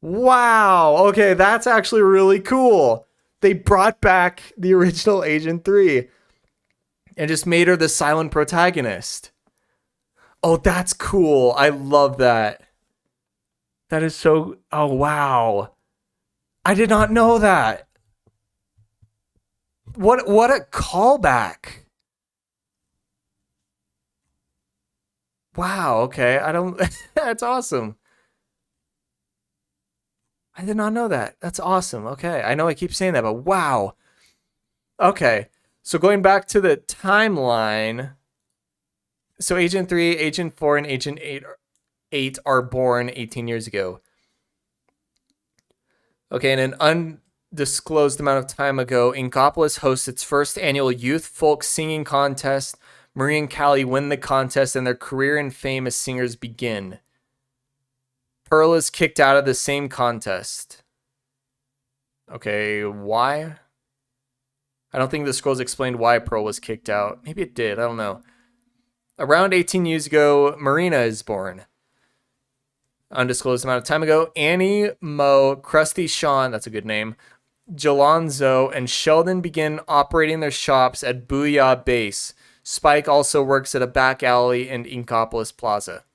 Wow. Okay, that's actually really cool. They brought back the original Agent 3 and just made her the silent protagonist. Oh, that's cool. I love that. That is so... Oh, wow. I did not know that. What a callback. Wow, okay. I don't... That's awesome. I did not know that. That's awesome. Okay. I know I keep saying that, but wow. Okay. So going back to the timeline. So Agent 3, Agent 4, and Agent 8 are born 18 years ago. Okay, in an undisclosed amount of time ago, Inkopolis hosts its first annual youth folk singing contest. Marie and Callie win the contest, and their career and fame as singers begin. Pearl is kicked out of the same contest. Okay, why? I don't think the scrolls explained why Pearl was kicked out. Maybe it did, I don't know. Around 18 years ago, Marina is born. Undisclosed amount of time ago, Annie, Mo, Krusty Sean, that's a good name, Jalonzo, and Sheldon begin operating their shops at Booyah Base. Spike also works at a back alley in Inkopolis Plaza.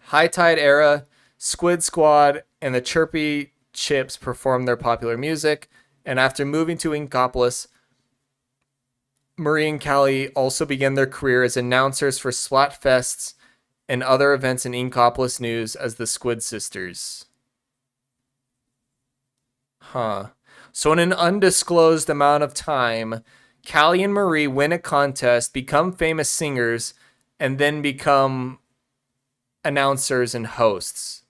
High Tide Era, Squid Squad, and the Chirpy Chips perform their popular music, and after moving to Inkopolis, Marie and Callie also began their career as announcers for Splatfests and other events in Inkopolis news as the Squid Sisters. Huh. So in an undisclosed amount of time, Callie and Marie win a contest, become famous singers, and then become announcers and hosts.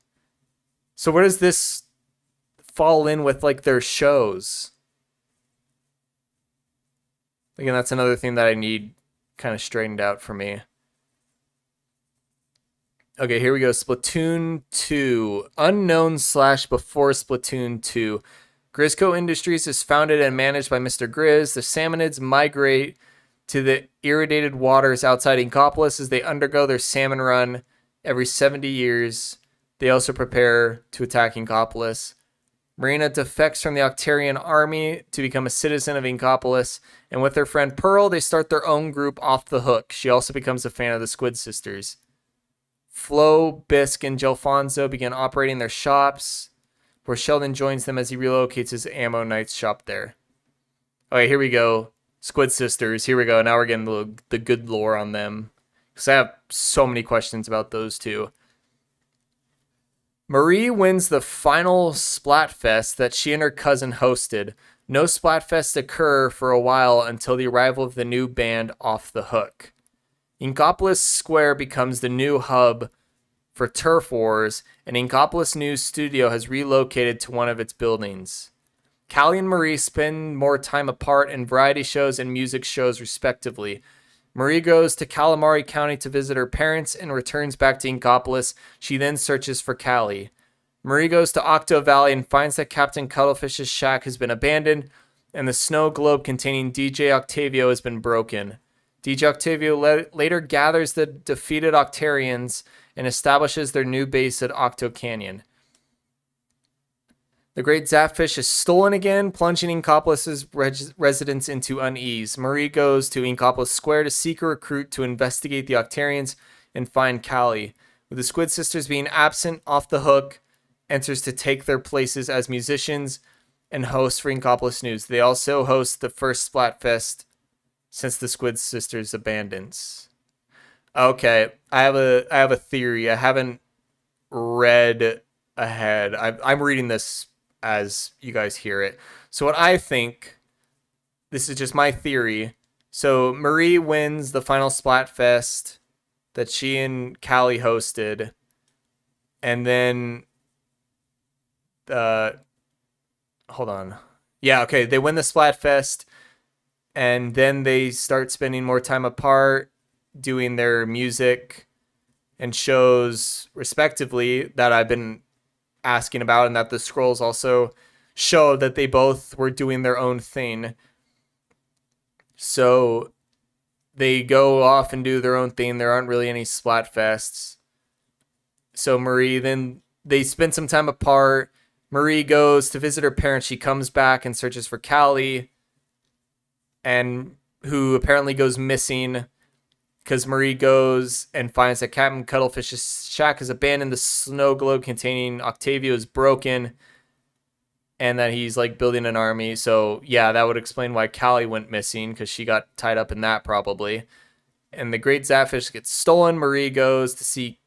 So where does this fall in with like their shows? Again, that's another thing that I need kind of straightened out for me. Okay, here we go. Splatoon 2. Unknown / before Splatoon 2. Grisco Industries is founded and managed by Mr. Grizz. The Salmonids migrate to the irrigated waters outside Inkopolis as they undergo their salmon run every 70 years. They also prepare to attack Inkopolis. Marina defects from the Octarian army to become a citizen of Inkopolis, and with her friend Pearl, they start their own group, Off the Hook. She also becomes a fan of the Squid Sisters. Flo, Bisque, and Gelfonso begin operating their shops, where Sheldon joins them as he relocates his Ammo Knights shop there. Okay, here we go. Squid Sisters. Here we go. Now we're getting the good lore on them, because I have so many questions about those two. Marie wins the final Splatfest that she and her cousin hosted. No Splatfests occur for a while until the arrival of the new band Off the Hook. Inkopolis Square becomes the new hub for Turf Wars, and Inkopolis News Studio has relocated to one of its buildings. Callie and Marie spend more time apart in variety shows and music shows, respectively. Marie goes to Calamari County to visit her parents and returns back to Inkopolis. She then searches for Callie. Marie goes to Octo Valley and finds that Captain Cuttlefish's shack has been abandoned and the snow globe containing DJ Octavio has been broken. DJ Octavio later gathers the defeated Octarians and establishes their new base at Octo Canyon. The Great Zapfish is stolen again, plunging Inkopolis' residents into unease. Marie goes to Inkopolis Square to seek a recruit to investigate the Octarians and find Callie. With the Squid Sisters being absent, Off the Hook enters to take their places as musicians and hosts for Inkopolis News. They also host the first Splatfest since the Squid Sisters' abandons. Okay, I have a theory. I haven't read ahead. I'm reading this as you guys hear it. So what I think, this is just my theory. So Marie wins the final Splatfest that she and Callie hosted, and then hold on. Yeah, okay, they win the Splatfest, and then they start spending more time apart, doing their music and shows respectively that I've been asking about, and that the scrolls also show that they both were doing their own thing. So they go off and do their own thing. There aren't really any Splatfests. So Marie, then they spend some time apart. Marie goes to visit her parents. She comes back and searches for Callie, and who apparently goes missing because Marie goes and finds that Captain Cuttlefish's shack is abandoned. The snow globe containing Octavio is broken, and that he's like building an army. So yeah, that would explain why Callie went missing, because she got tied up in that probably. And the Great Zapfish gets stolen. Marie goes to seek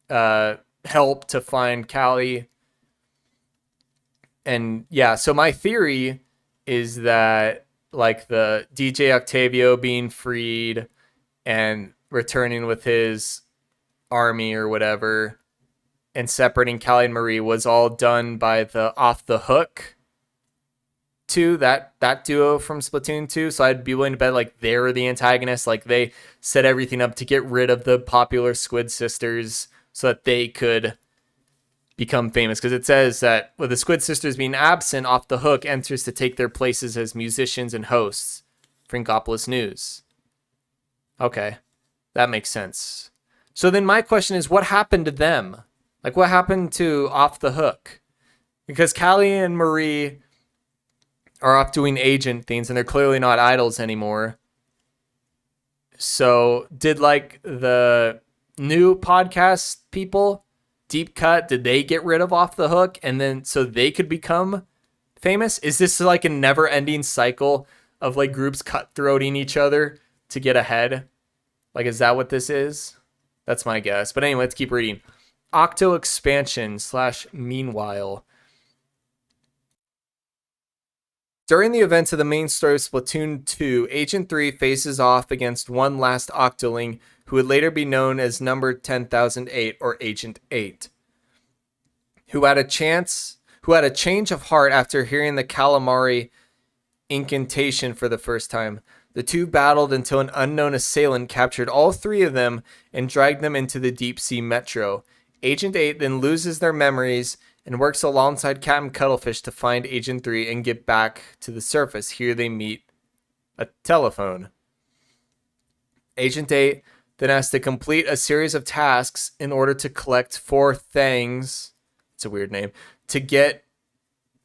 help to find Callie. And yeah, so my theory is that like the DJ Octavio being freed and returning with his army or whatever and separating Callie and Marie was all done by the Off the Hook 2, that duo from Splatoon 2. So I'd be willing to bet like they're the antagonists. Like they set everything up to get rid of the popular Squid Sisters so that they could become famous. Because it says that with the Squid Sisters being absent, Off the Hook enters to take their places as musicians and hosts for Inkopolis News. Okay, that makes sense. So then my question is, what happened to them? Like, what happened to Off the Hook? Because Callie and Marie are off doing agent things, and they're clearly not idols anymore. So did, like, the new podcast people, Deep Cut, did they get rid of Off the Hook, and then so they could become famous? Is this, like, a never-ending cycle of, like, groups cutthroating each other to get ahead? Like, is that what this is? That's my guess. But anyway, let's keep reading. Octo expansion / meanwhile. During the events of the main story of Splatoon 2, Agent 3 faces off against one last Octoling who would later be known as number 10,008 or Agent 8, who had a change of heart after hearing the Calamari incantation for the first time. The two battled until an unknown assailant captured all three of them and dragged them into the deep sea metro. Agent 8 then loses their memories and works alongside Captain Cuttlefish to find Agent 3 and get back to the surface. Here they meet a telephone. Agent 8 then has to complete a series of tasks in order to collect 4 things. It's a weird name. To get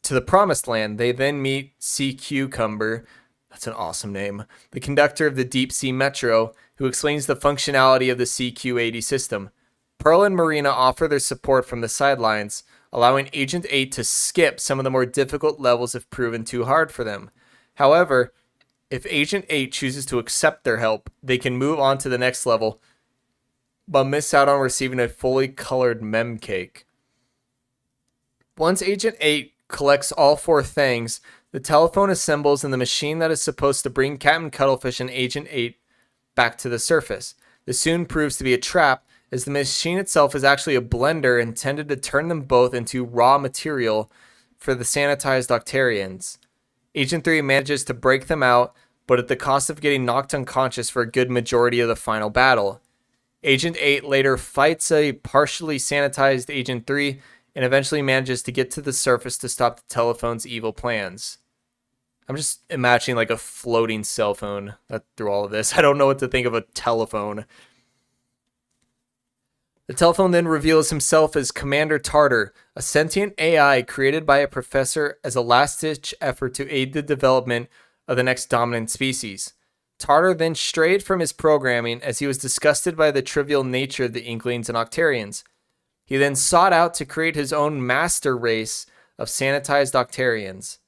to the promised land. They then meet Sea Cucumber. That's an awesome name. The conductor of the Deep Sea Metro, who explains the functionality of the CQ-80 system. Pearl and Marina offer their support from the sidelines, allowing Agent 8 to skip some of the more difficult levels if proven too hard for them. However, if Agent 8 chooses to accept their help, they can move on to the next level, but miss out on receiving a fully colored mem cake. Once Agent 8 collects all 4 things, the telephone assembles in the machine that is supposed to bring Captain Cuttlefish and Agent 8 back to the surface. This soon proves to be a trap, as the machine itself is actually a blender intended to turn them both into raw material for the sanitized Octarians. Agent 3 manages to break them out, but at the cost of getting knocked unconscious for a good majority of the final battle. Agent 8 later fights a partially sanitized Agent 3 and eventually manages to get to the surface to stop the telephone's evil plans. I'm just imagining like a floating cell phone through all of this. I don't know what to think of a telephone. The telephone then reveals himself as Commander Tartar, a sentient AI created by a professor as a last-ditch effort to aid the development of the next dominant species. Tartar then strayed from his programming as he was disgusted by the trivial nature of the Inklings and Octarians. He then sought out to create his own master race of sanitized Octarians.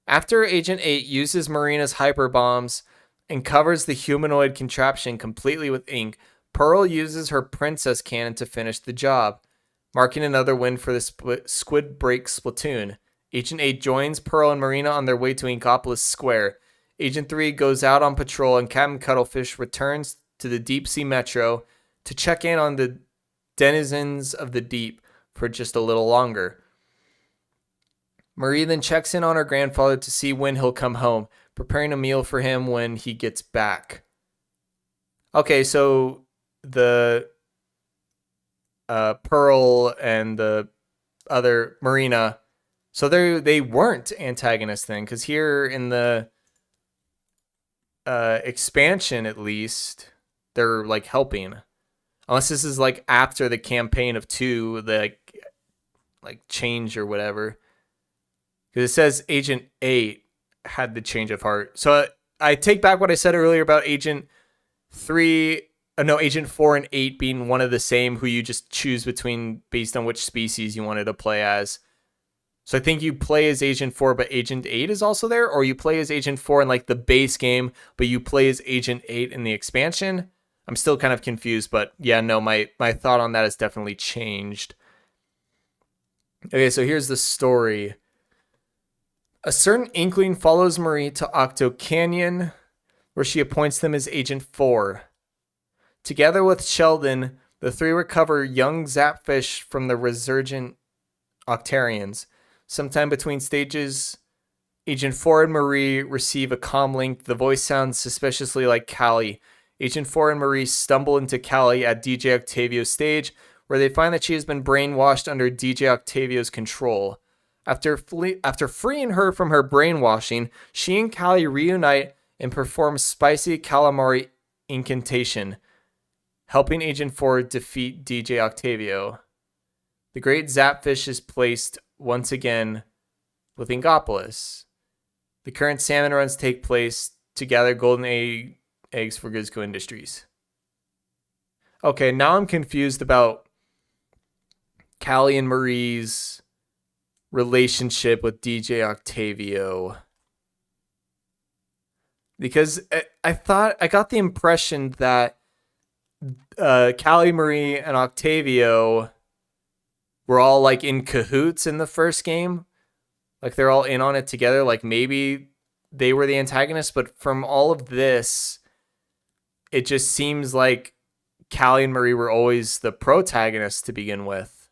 After Agent 8 uses Marina's hyperbombs and covers the humanoid contraption completely with ink, Pearl uses her princess cannon to finish the job, marking another win for the Squid Break Splatoon. Agent 8 joins Pearl and Marina on their way to Inkopolis Square. Agent 3 goes out on patrol and Captain Cuttlefish returns to the Deep Sea Metro to check in on the denizens of the deep for just a little longer. Marie then checks in on her grandfather to see when he'll come home, preparing a meal for him when he gets back. Okay, so the Pearl and the other Marina, so they weren't antagonists then, because here in the expansion at least they're like helping, unless this is like after the campaign of 2, the like change or whatever, because it says Agent 8 had the change of heart. So I take back what I said earlier about Agent 4 and 8 being one of the same, who you just choose between based on which species you wanted to play as. So I think you play as Agent 4, but Agent 8 is also there, or you play as Agent 4 in like the base game, but you play as Agent 8 in the expansion. I'm still kind of confused, but yeah, no, my thought on that has definitely changed. Okay, so here's the story. A certain Inkling follows Marie to Octo Canyon, where she appoints them as Agent 4. Together with Sheldon, the 3 recover young Zapfish from the resurgent Octarians. Sometime between stages, Agent 4 and Marie receive a comm link. The voice sounds suspiciously like Callie. Agent 4 and Marie stumble into Callie at DJ Octavio's stage, where they find that she has been brainwashed under DJ Octavio's control. After freeing her from her brainwashing, she and Callie reunite and perform spicy calamari incantation, helping Agent 4 defeat DJ Octavio. The Great Zapfish is placed once again with Inkopolis. The current salmon runs take place to gather golden eggs for Gizco Industries. Okay, now I'm confused about Callie and Marie's relationship with DJ Octavio. Because I got the impression that Callie, Marie, and Octavio were all like in cahoots in the first game. Like they're all in on it together. Like maybe they were the antagonists, but from all of this, it just seems like Callie and Marie were always the protagonists to begin with.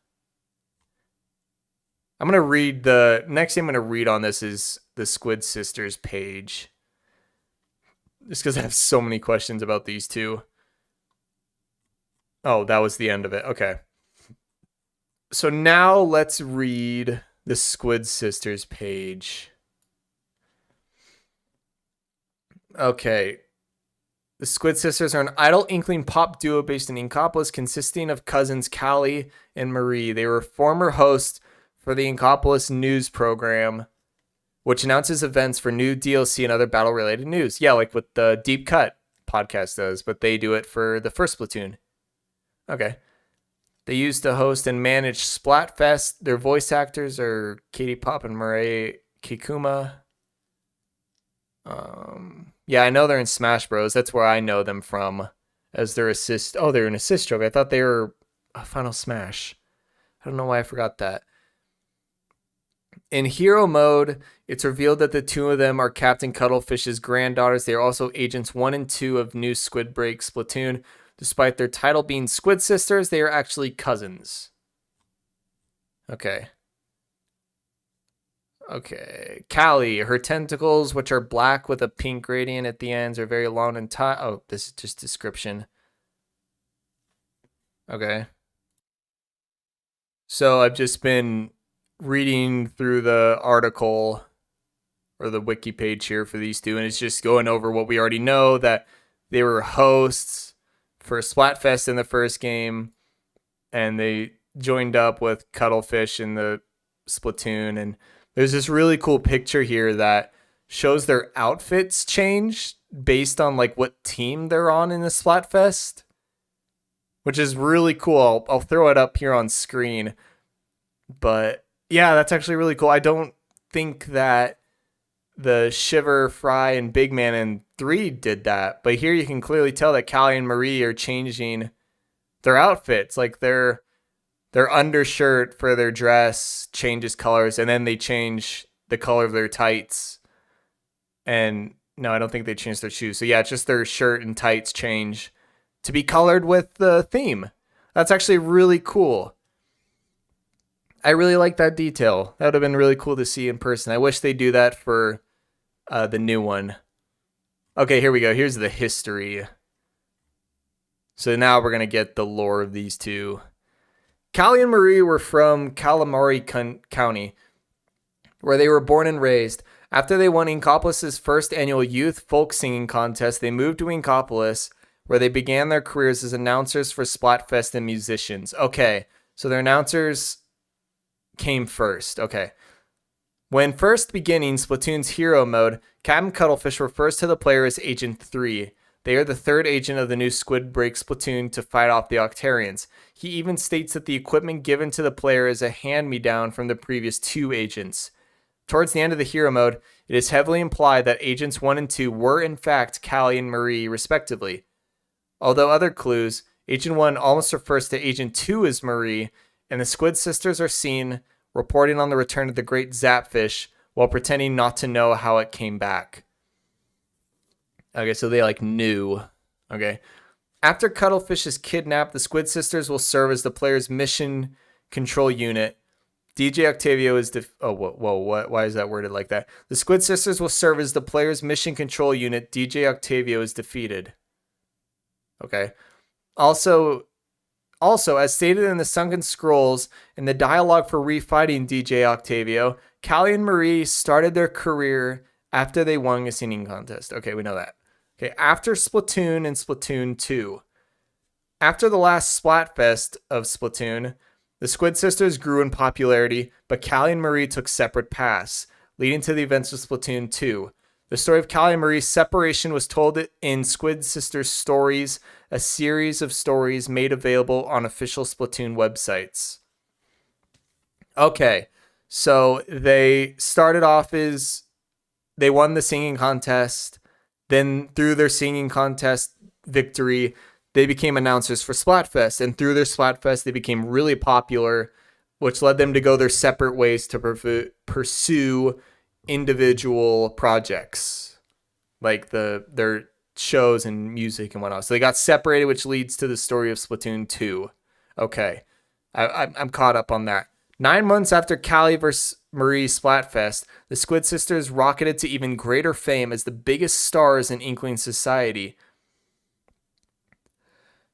I'm going to read the next thing I'm going to read on this is the Squid Sisters page. Just because I have so many questions about these two. Oh, that was the end of it. Okay. So now let's read the Squid Sisters page. Okay. The Squid Sisters are an idle Inkling pop duo based in Inkopolis, consisting of cousins Callie and Marie. They were former hosts for the Inkopolis news program, which announces events for new DLC and other battle-related news. Yeah, like what the Deep Cut podcast does, but they do it for the first Splatoon. Okay. They used to host and manage Splatfest. Their voice actors are Katie Pop and Mireille Kikuma. Yeah, I know they're in Smash Bros. That's where I know them from as their assist. Oh, they're an assist joke. I thought they were a Final Smash. I don't know why I forgot that. In hero mode, it's revealed that the two of them are Captain Cuttlefish's granddaughters. They are also Agents 1 and 2 of new Squid Break Splatoon. Despite their title being Squid Sisters, they are actually cousins. Okay. Okay. Callie, her tentacles, which are black with a pink gradient at the ends, are very long and tight. Oh, this is just description. Okay. So I've just been reading through the article or the wiki page here for these two, and it's just going over what we already know, that they were hosts for Splatfest in the first game, and they joined up with Cuttlefish in the Splatoon. And there's this really cool picture here that shows their outfits change based on like what team they're on in the Splatfest, which is really cool. I'll throw it up here on screen. But yeah, that's actually really cool. I don't think that the Shiver, Fry, and Big Man in 3 did that. But here you can clearly tell that Callie and Marie are changing their outfits. Like their undershirt for their dress changes colors, and then they change the color of their tights. And no, I don't think they changed their shoes. So yeah, it's just their shirt and tights change to be colored with the theme. That's actually really cool. I really like that detail. That would have been really cool to see in person. I wish they do that for the new one. Okay, here we go. Here's the history. So now we're going to get the lore of these two. Callie and Marie were from Calamari County, where they were born and raised. After they won Inkopolis' first annual youth folk singing contest, they moved to Inkopolis, where they began their careers as announcers for Splatfest and musicians. Okay, so their announcers came first. Okay. When first beginning Splatoon's hero mode, Captain Cuttlefish refers to the player as Agent 3. They are the third agent of the new Squid Break Splatoon to fight off the Octarians. He even states that the equipment given to the player is a hand-me-down from the previous 2 agents. Towards the end of the hero mode, it is heavily implied that Agents 1 and 2 were in fact Callie and Marie, respectively. Although other clues, Agent 1 almost refers to Agent 2 as Marie, and the Squid sisters are seen reporting on the return of the great Zapfish while pretending not to know how it came back. Okay, so they like knew. Okay. After Cuttlefish is kidnapped, the Squid sisters will serve as the player's mission control unit. DJ Octavio is why is that worded like that? The Squid sisters will serve as the player's mission control unit. DJ Octavio is defeated. Okay. Also, as stated in the Sunken Scrolls in the dialogue for refighting DJ Octavio, Callie and Marie started their career after they won a singing contest. Okay, we know that. Okay, after Splatoon and Splatoon 2. After the last Splatfest of Splatoon, the Squid sisters grew in popularity, but Callie and Marie took separate paths, leading to the events of Splatoon 2. The story of Callie and Marie's separation was told in Squid Sisters Stories, a series of stories made available on official Splatoon websites. Okay, so they started off as they won the singing contest. Then through their singing contest victory, they became announcers for Splatfest. And through their Splatfest, they became really popular, which led them to go their separate ways to pursue individual projects, like their shows and music and whatnot. So they got separated, which leads to the story of Splatoon 2. Okay, I'm caught up on that. 9 months after Callie vs. Marie Splatfest, the Squid sisters rocketed to even greater fame as the biggest stars in Inkling society.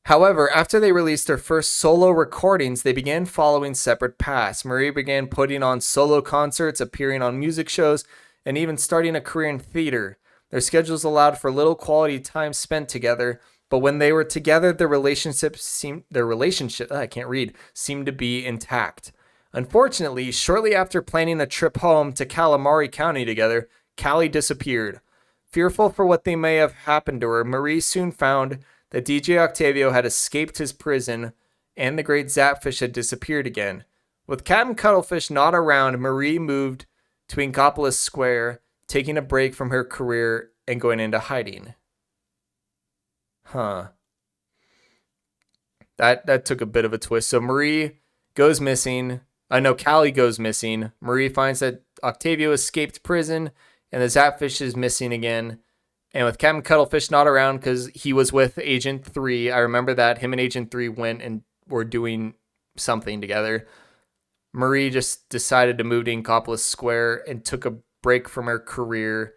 However, after they released their first solo recordings, they began following separate paths. Marie began putting on solo concerts, appearing on music shows, and even starting a career in theater. Their schedules allowed for little quality time spent together, but when they were together, their relationship seemed to be intact. Unfortunately, shortly after planning a trip home to Calamari County together, Callie disappeared. Fearful for what they may have happened to her, Marie soon found that DJ Octavio had escaped his prison and the great Zapfish had disappeared again. With Captain Cuttlefish not around, Marie moved to Inkopolis Square, taking a break from her career and going into hiding. That took a bit of a twist. So Marie goes missing. Callie goes missing. Marie finds that Octavio escaped prison and the Zapfish is missing again. And with Captain Cuttlefish not around because he was with Agent 3, I remember that him and Agent 3 went and were doing something together. Marie just decided to move to Inkopolis Square and took a break from her career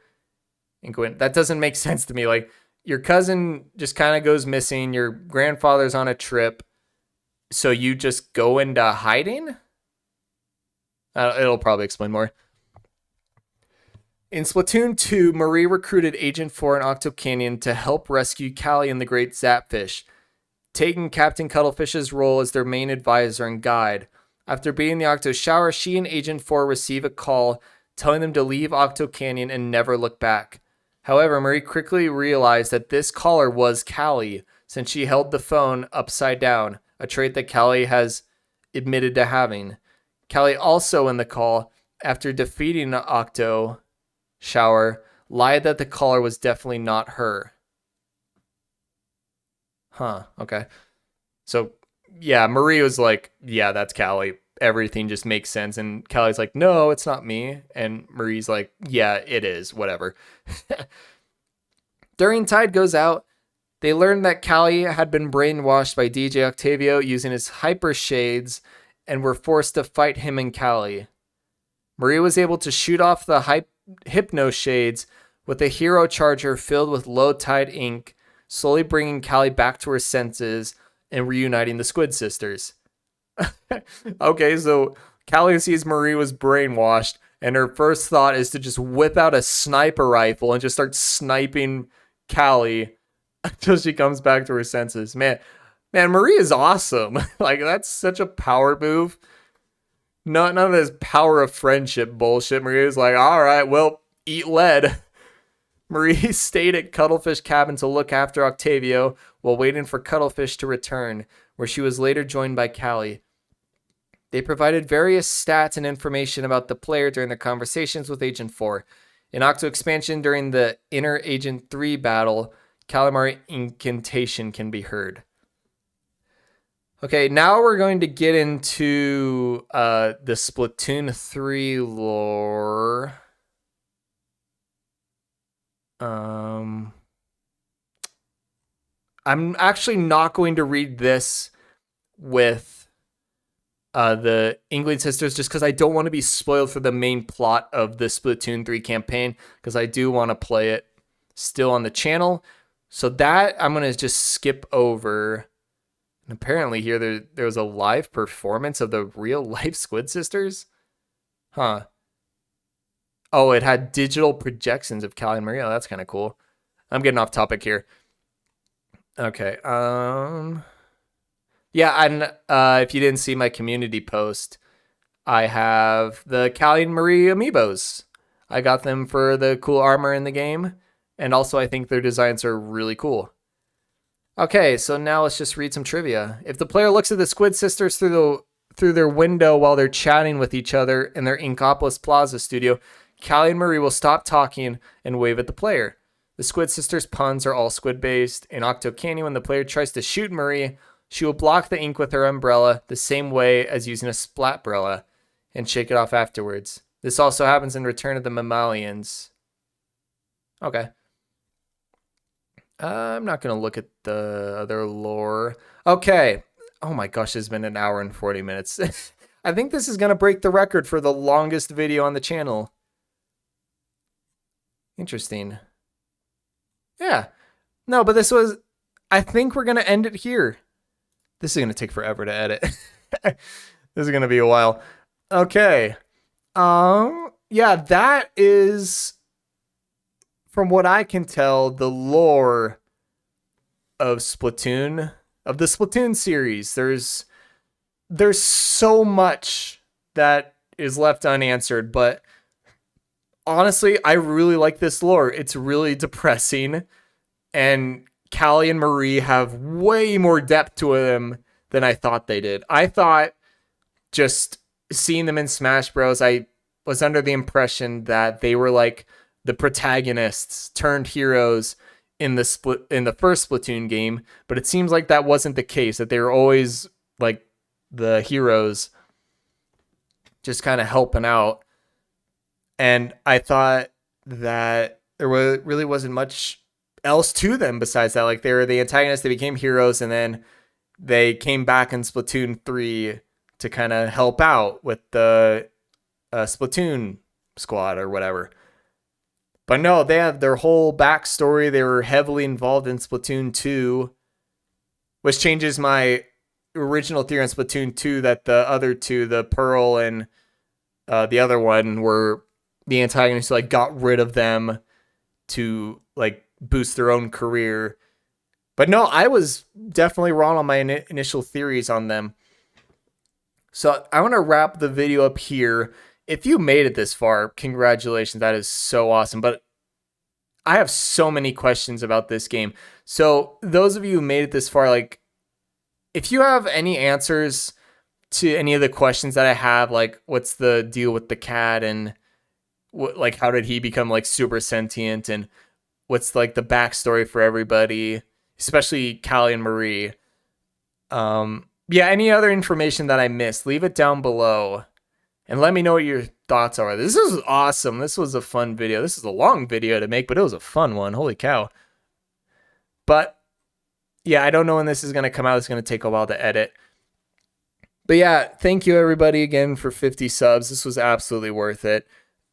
and go in. That doesn't make sense to me. Like, your cousin just kind of goes missing. Your grandfather's on a trip. So you just go into hiding? It'll probably explain more. In Splatoon 2, Marie recruited Agent 4 and Octocanyon to help rescue Callie and the Great Zapfish, taking Captain Cuttlefish's role as their main advisor and guide. After beating the Octo Shower, she and Agent 4 receive a call telling them to leave Octocanyon and never look back. However, Marie quickly realized that this caller was Callie, since she held the phone upside down, a trait that Callie has admitted to having. Callie also in the call, after defeating the Octo Shower, lied that the caller was definitely not her. Huh, okay. So, yeah, Marie was like, yeah, that's Callie. Everything just makes sense. And Callie's like, no, it's not me. And Marie's like, yeah, it is. Whatever. During Tide Goes Out, they learned that Callie had been brainwashed by DJ Octavio using his hyper shades and were forced to fight him and Callie. Marie was able to shoot off the hypno shades with a hero charger filled with low tide ink, slowly bringing Callie back to her senses and reuniting the Squid Sisters. Okay, so Callie sees Marie was brainwashed, and her first thought is to just whip out a sniper rifle and just start sniping Callie until she comes back to her senses. Man, Marie is awesome. Like, that's such a power move. None of this power of friendship bullshit. Marie was like, all right, well, eat lead. Marie stayed at Cuttlefish Cabin to look after Octavio while waiting for Cuttlefish to return, where she was later joined by Callie. They provided various stats and information about the player during their conversations with Agent 4. In Octo Expansion, during the Inner Agent 3 battle, Calamari Incantation can be heard. Okay, now we're going to get into the Splatoon 3 lore. I'm actually not going to read this with the Inkling sisters just because I don't want to be spoiled for the main plot of the Splatoon 3 campaign, because I do want to play it still on the channel. So that I'm going to just skip over. And apparently here there was a live performance of the real life Squid Sisters. Huh. Oh, it had digital projections of Callie and Maria. That's kind of cool. I'm getting off topic here. Okay. Yeah, and if you didn't see my community post, I have the Callie and Marie amiibos. I got them for the cool armor in the game, and also I think their designs are really cool. Okay, so now let's just read some trivia. If the player looks at the Squid Sisters through their window while they're chatting with each other in their Inkopolis Plaza studio, Callie and Marie will stop talking and wave at the player. The Squid Sisters puns are all squid-based. In Octocanyon, when the player tries to shoot Marie, she will block the ink with her umbrella the same way as using a splatbrella and shake it off afterwards. This also happens in Return of the Mammalians. Okay. I'm not going to look at the other lore. Okay. Oh my gosh, it's been an hour and 40 minutes. I think this is going to break the record for the longest video on the channel. Interesting. Yeah. No, but I think we're going to end it here. This is going to take forever to edit. This is going to be a while. Okay. Yeah, that is, from what I can tell, the lore of Splatoon, of the Splatoon series. There's so much that is left unanswered, but honestly, I really like this lore. It's really depressing, and Callie and Marie have way more depth to them than I thought they did. I thought just seeing them in Smash Bros, I was under the impression that they were like the protagonists turned heroes in the first Splatoon game, but it seems like that wasn't the case, that they were always like the heroes just kind of helping out. And I thought that there really wasn't much else to them besides that. Like, they were the antagonists, they became heroes, and then they came back in Splatoon 3 to kind of help out with the Splatoon squad or whatever. But no, they have their whole backstory. They were heavily involved in Splatoon 2, which changes my original theory on Splatoon 2 that the other two, the Pearl and the other one, were the antagonists who like got rid of them to like boost their own career. But no, I was definitely wrong on my initial theories on them. So I want to wrap the video up here. If you made it this far, congratulations. That is so awesome. But I have so many questions about this game. So those of you who made it this far, like, if you have any answers to any of the questions that I have, like, what's the deal with the cat, and like, how did he become like super sentient, and what's like the backstory for everybody, especially Callie and Marie. Yeah, any other information that I missed, leave it down below and let me know what your thoughts are. This is awesome. This was a fun video. This is a long video to make, but it was a fun one. Holy cow. But yeah, I don't know when this is going to come out. It's going to take a while to edit. But yeah, thank you everybody again for 50 subs. This was absolutely worth it.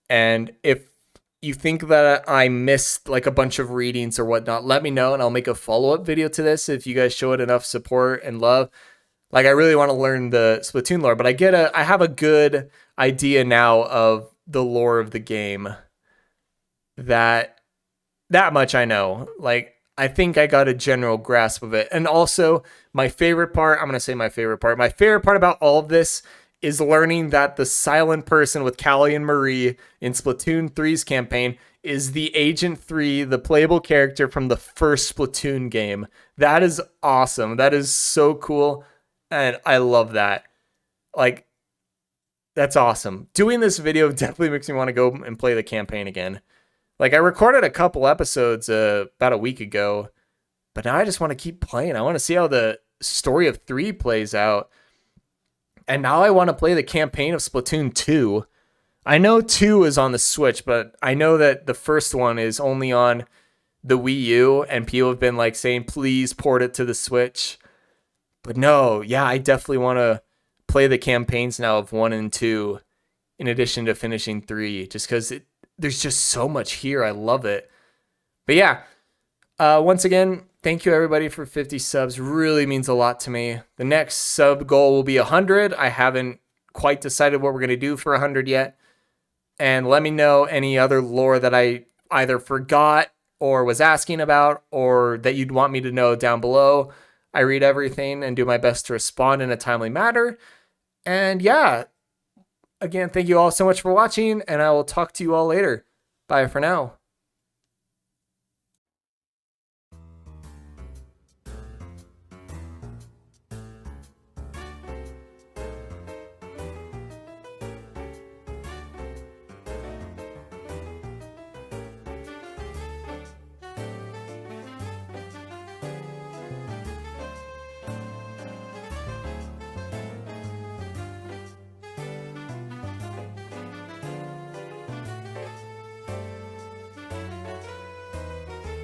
And if you think that I missed like a bunch of readings or whatnot, let me know and I'll make a follow-up video to this if you guys show it enough support and love. Like, I really want to learn the Splatoon lore, but I have a good idea now of the lore of the game. That much I know. Like, I think I got a general grasp of it. And also, my favorite part, I'm going to say my favorite part. My favorite part about all of this is learning that the silent person with Callie and Marie in Splatoon 3's campaign is the Agent 3, the playable character from the first Splatoon game. That is awesome. That is so cool. And I love that. Like, that's awesome. Doing this video definitely makes me want to go and play the campaign again. Like, I recorded a couple episodes about a week ago, but now I just want to keep playing. I want to see how the story of 3 plays out. And now I want to play the campaign of Splatoon 2. I know 2 is on the Switch, but I know that the first one is only on the Wii U, and people have been like saying, please port it to the Switch. But no, yeah, I definitely want to play the campaigns now of 1 and 2 in addition to finishing 3, just because there's just so much here. I love it. But yeah, once again, thank you everybody for 50 subs. Really means a lot to me. The next sub goal will be 100. I haven't quite decided what we're going to do for 100 yet. And let me know any other lore that I either forgot or was asking about, or that you'd want me to know down below. I read everything and do my best to respond in a timely manner. And yeah, again, thank you all so much for watching, and I will talk to you all later. Bye for now.